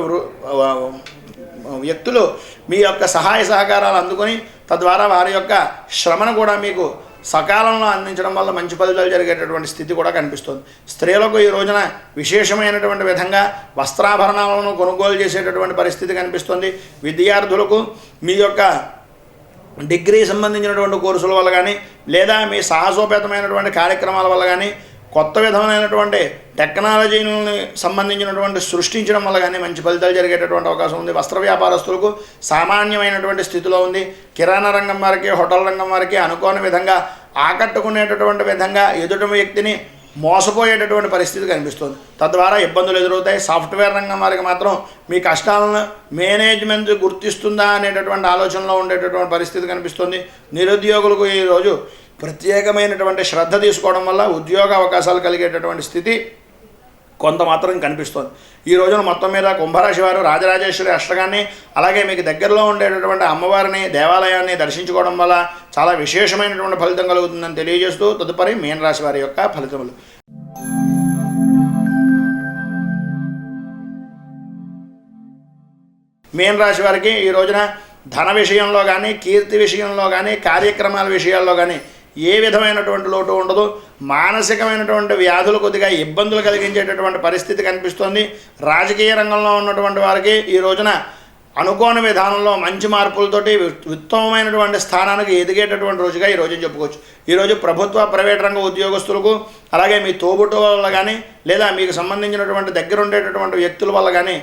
వ్యక్తులు మీ యొక్క సహాయ సహకారాలు అందుకొని తద్వారా వారి యొక్క శ్రమను కూడా మీకు సకాలంలో అందించడం వల్ల మంచి ఫలితాలు జరిగేటటువంటి స్థితి కూడా కనిపిస్తుంది. స్త్రీలకు ఈ రోజున విశేషమైనటువంటి విధంగా వస్త్రాభరణాలను కొనుగోలు చేసేటటువంటి పరిస్థితి కనిపిస్తుంది. విద్యార్థులకు మీ యొక్క డిగ్రీ సంబంధించినటువంటి కోర్సుల వల్ల కానీ, లేదా మీ సాహసోపేతమైనటువంటి కార్యక్రమాల వల్ల కానీ, కొత్త విధమైనటువంటి టెక్నాలజీని సంబంధించినటువంటి సృష్టించడం వల్ల కానీ మంచి ఫలితాలు జరిగేటటువంటి అవకాశం ఉంది. వస్త్ర వ్యాపారస్తులకు సామాన్యమైనటువంటి స్థితిలో ఉంది. కిరాణా రంగం వారికి హోటల్ రంగం వారికి అనుకోని విధంగా ఆకట్టుకునేటటువంటి విధంగా ఎదుటి వ్యక్తిని మోసపోయేటటువంటి పరిస్థితి కనిపిస్తుంది. తద్వారా ఇబ్బందులు ఎదురవుతాయి. సాఫ్ట్వేర్ రంగం వారికి మాత్రం మీ కష్టాలను మేనేజ్మెంట్ గుర్తిస్తుందా అనేటటువంటి ఆలోచనలో ఉండేటటువంటి పరిస్థితి కనిపిస్తుంది. నిరుద్యోగులకు ఈరోజు ప్రత్యేకమైనటువంటి శ్రద్ధ తీసుకోవడం వల్ల ఉద్యోగ అవకాశాలు కలిగేటటువంటి స్థితి కొంత మాత్రం కనిపిస్తుంది. ఈ రోజున మొత్తం మీద కుంభరాశి వారు రాజరాజేశ్వరి అష్టకాన్ని, అలాగే మీకు దగ్గరలో ఉండేటటువంటి అమ్మవారిని దేవాలయాన్ని దర్శించుకోవడం వల్ల చాలా విశేషమైనటువంటి ఫలితం కలుగుతుందని తెలియజేస్తూ తదుపరి మీన రాశి వారి యొక్క ఫలితములు. మీన రాశి వారికి ఈ రోజున ధన విషయంలో కానీ, కీర్తి విషయంలో కానీ, కార్యక్రమాల విషయాల్లో కానీ ఏ విధమైనటువంటి లోటు ఉండదు. మానసికమైనటువంటి వ్యాధులు కొద్దిగా ఇబ్బందులు కలిగించేటటువంటి పరిస్థితి కనిపిస్తుంది. రాజకీయ రంగంలో ఉన్నటువంటి వారికి ఈ రోజున అనుకోని విధానంలో మంచి మార్పులతోటి ఉత్తమమైనటువంటి స్థానానికి ఎదిగేటటువంటి రోజుగా ఈ రోజు చెప్పుకోవచ్చు. ఈరోజు ప్రభుత్వ ప్రైవేట్ రంగ ఉద్యోగస్తులకు, అలాగే మీ తోబుట్టు వల్ల కానీ, లేదా మీకు సంబంధించినటువంటి దగ్గర ఉండేటటువంటి వ్యక్తుల వల్ల కానీ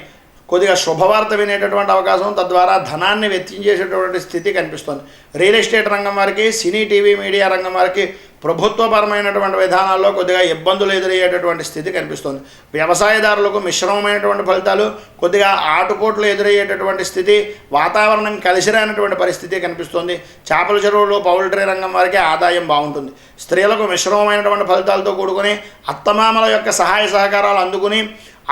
కొద్దిగా శుభవార్త వినేటటువంటి అవకాశం, తద్వారా ధనాన్ని వెచ్చించేసేటటువంటి స్థితి కనిపిస్తుంది. రియల్ ఎస్టేట్ రంగం వారికి, సినీ టీవీ మీడియా రంగం వారికి ప్రభుత్వపరమైనటువంటి విధానాల్లో కొద్దిగా ఇబ్బందులు ఎదురయ్యేటటువంటి స్థితి కనిపిస్తుంది. వ్యవసాయదారులకు మిశ్రమమైనటువంటి ఫలితాలు, కొద్దిగా ఆటుపోట్లు ఎదురయ్యేటటువంటి స్థితి, వాతావరణం కలిసిరానటువంటి పరిస్థితి కనిపిస్తుంది. చేపల చెరువులు, పౌల్ట్రీ రంగం వారికి ఆదాయం బాగుంటుంది. స్త్రీలకు మిశ్రమమైనటువంటి ఫలితాలతో కూడుకుని అత్తమామల యొక్క సహాయ సహకారాలు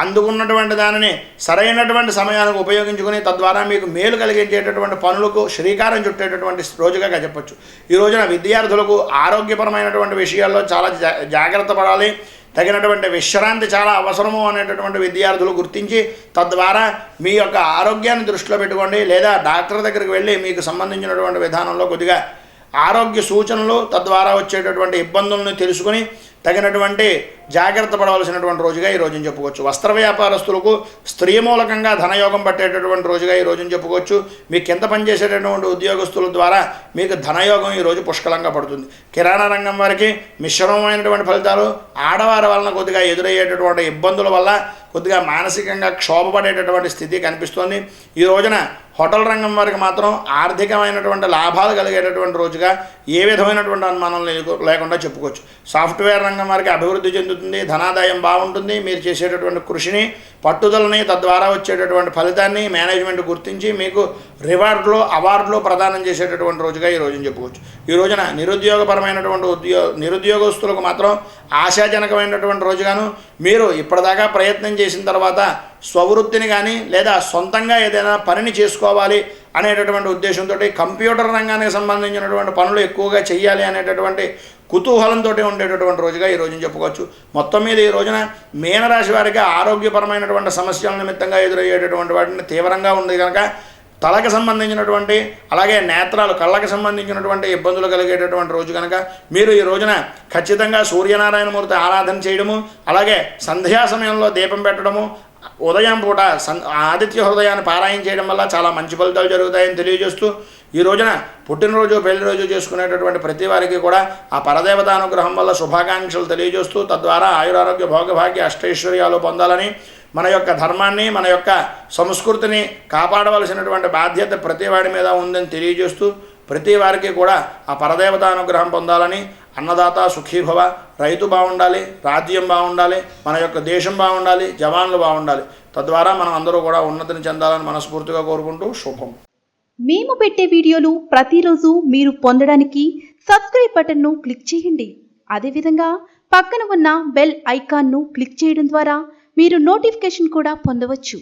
అందుకున్నటువంటి దానిని సరైనటువంటి సమయానికి ఉపయోగించుకుని తద్వారా మీకు మేలు కలిగించేటటువంటి పనులకు శ్రీకారం చుట్టేటటువంటి రోజుగా చెప్పచ్చు. ఈ రోజున విద్యార్థులకు ఆరోగ్యపరమైనటువంటి విషయాల్లో చాలా జాగ్రత్త పడాలి. తగినటువంటి విశ్రాంతి చాలా అవసరము అనేటటువంటి విద్యార్థులు గుర్తించి తద్వారా మీ యొక్క ఆరోగ్యాన్ని దృష్టిలో పెట్టుకోండి. లేదా డాక్టర్ దగ్గరికి వెళ్ళి మీకు సంబంధించినటువంటి విధానంలో కొద్దిగా ఆరోగ్య సూచనలు తద్వారా వచ్చేటటువంటి ఇబ్బందులను తెలుసుకుని తగినటువంటి జాగ్రత్త పడవలసినటువంటి రోజుగా ఈ రోజుని చెప్పుకోవచ్చు. వస్త్ర వ్యాపారస్తులకు స్త్రీ మూలకంగా ధనయోగం పట్టేటటువంటి రోజుగా ఈ రోజుని చెప్పుకోవచ్చు. మీ కింద పనిచేసేటటువంటి ఉద్యోగస్తుల ద్వారా మీకు ధనయోగం ఈరోజు పుష్కలంగా పడుతుంది. కిరాణా రంగం వారికి మిశ్రమమైనటువంటి ఫలితాలు, ఆడవారి వలన కొద్దిగా ఎదురయ్యేటటువంటి ఇబ్బందుల వల్ల కొద్దిగా మానసికంగా క్షోభపడేటటువంటి స్థితి కనిపిస్తోంది. ఈ రోజున హోటల్ రంగం వారికి మాత్రం ఆర్థికమైనటువంటి లాభాలు కలిగేటటువంటి రోజుగా ఏ విధమైనటువంటి అనుమానం లేకుండా చెప్పుకోవచ్చు. సాఫ్ట్వేర్ రంగం వారికి అభివృద్ధి చెందుతుంది, ధనాదాయం బాగుంటుంది. మీరు చేసేటటువంటి కృషిని, పట్టుదలని తద్వారా వచ్చేటటువంటి ఫలితాన్ని మేనేజ్మెంట్ గుర్తించి మీకు రివార్డులు, అవార్డులు ప్రదానం చేసేటటువంటి రోజుగా ఈ రోజున చెప్పుకోవచ్చు. ఈ రోజున నిరుద్యోగపరమైనటువంటి నిరుద్యోగస్తులకు మాత్రం ఆశాజనకమైనటువంటి రోజుగాను, మీరు ఇప్పటిదాకా ప్రయత్నం చేసిన తర్వాత స్వవృత్తిని కానీ లేదా సొంతంగా ఏదైనా పనిని చేసుకోవాలి అనేటటువంటి ఉద్దేశంతో కంప్యూటర్ రంగానికి సంబంధించినటువంటి పనులు ఎక్కువగా చేయాలి అనేటటువంటి కుతూహలంతో ఉండేటటువంటి రోజుగా ఈ రోజున చెప్పుకోవచ్చు. మొత్తం మీద ఈ రోజున మీనరాశి వారికి ఆరోగ్యపరమైనటువంటి సమస్యల నిమిత్తంగా ఎదురయ్యేటటువంటి వాటిని తీవ్రంగా ఉంది కనుక తలకు సంబంధించినటువంటి అలాగే నేత్రాలు, కళ్ళకు సంబంధించినటువంటి ఇబ్బందులు కలిగేటటువంటి రోజు కనుక మీరు ఈ రోజున ఖచ్చితంగా సూర్యనారాయణమూర్తి ఆరాధన చేయడము, అలాగే సంధ్యా సమయంలో దీపం పెట్టడము, ఉదయం పూట ఆదిత్య హృదయాన్ని పారాయణ చేయడం వల్ల చాలా మంచి ఫలితాలు జరుగుతాయని తెలియజేస్తూ ఈ రోజున పుట్టినరోజు, పెళ్లిరోజు చేసుకునేటటువంటి ప్రతి వారికి కూడా ఆ పరదేవతానుగ్రహం వల్ల శుభాకాంక్షలు తెలియజేస్తూ తద్వారా ఆయురారోగ్య భోగభాగ్య అష్టైశ్వర్యాలు పొందాలని, మన యొక్క ధర్మాన్ని, మన యొక్క సంస్కృతిని కాపాడవలసినటువంటి బాధ్యత ప్రతి వాడి మీద ఉందని తెలియజేస్తూ ప్రతి వారికి కూడా ఆ పరదేవతానుగ్రహం పొందాలని, అన్నదాత సుఖీభవ, రైతు బాగుండాలి, రాజ్యం బాగుండాలి, మన యొక్క దేశం బాగుండాలి, జవాన్లు బాగుండాలి, తద్వారా మనం అందరూ కూడా ఉన్నతిని చెందాలని మనస్ఫూర్తిగా కోరుకుంటూ శుభం. మేము పెట్టే వీడియోలు ప్రతిరోజు మీరు పొందడానికి సబ్స్క్రైబ్ బటన్ను క్లిక్ చేయండి. అదేవిధంగా పక్కన ఉన్న బెల్ ఐకాన్ను క్లిక్ చేయడం ద్వారా మీరు నోటిఫికేషన్ కూడా పొందవచ్చు.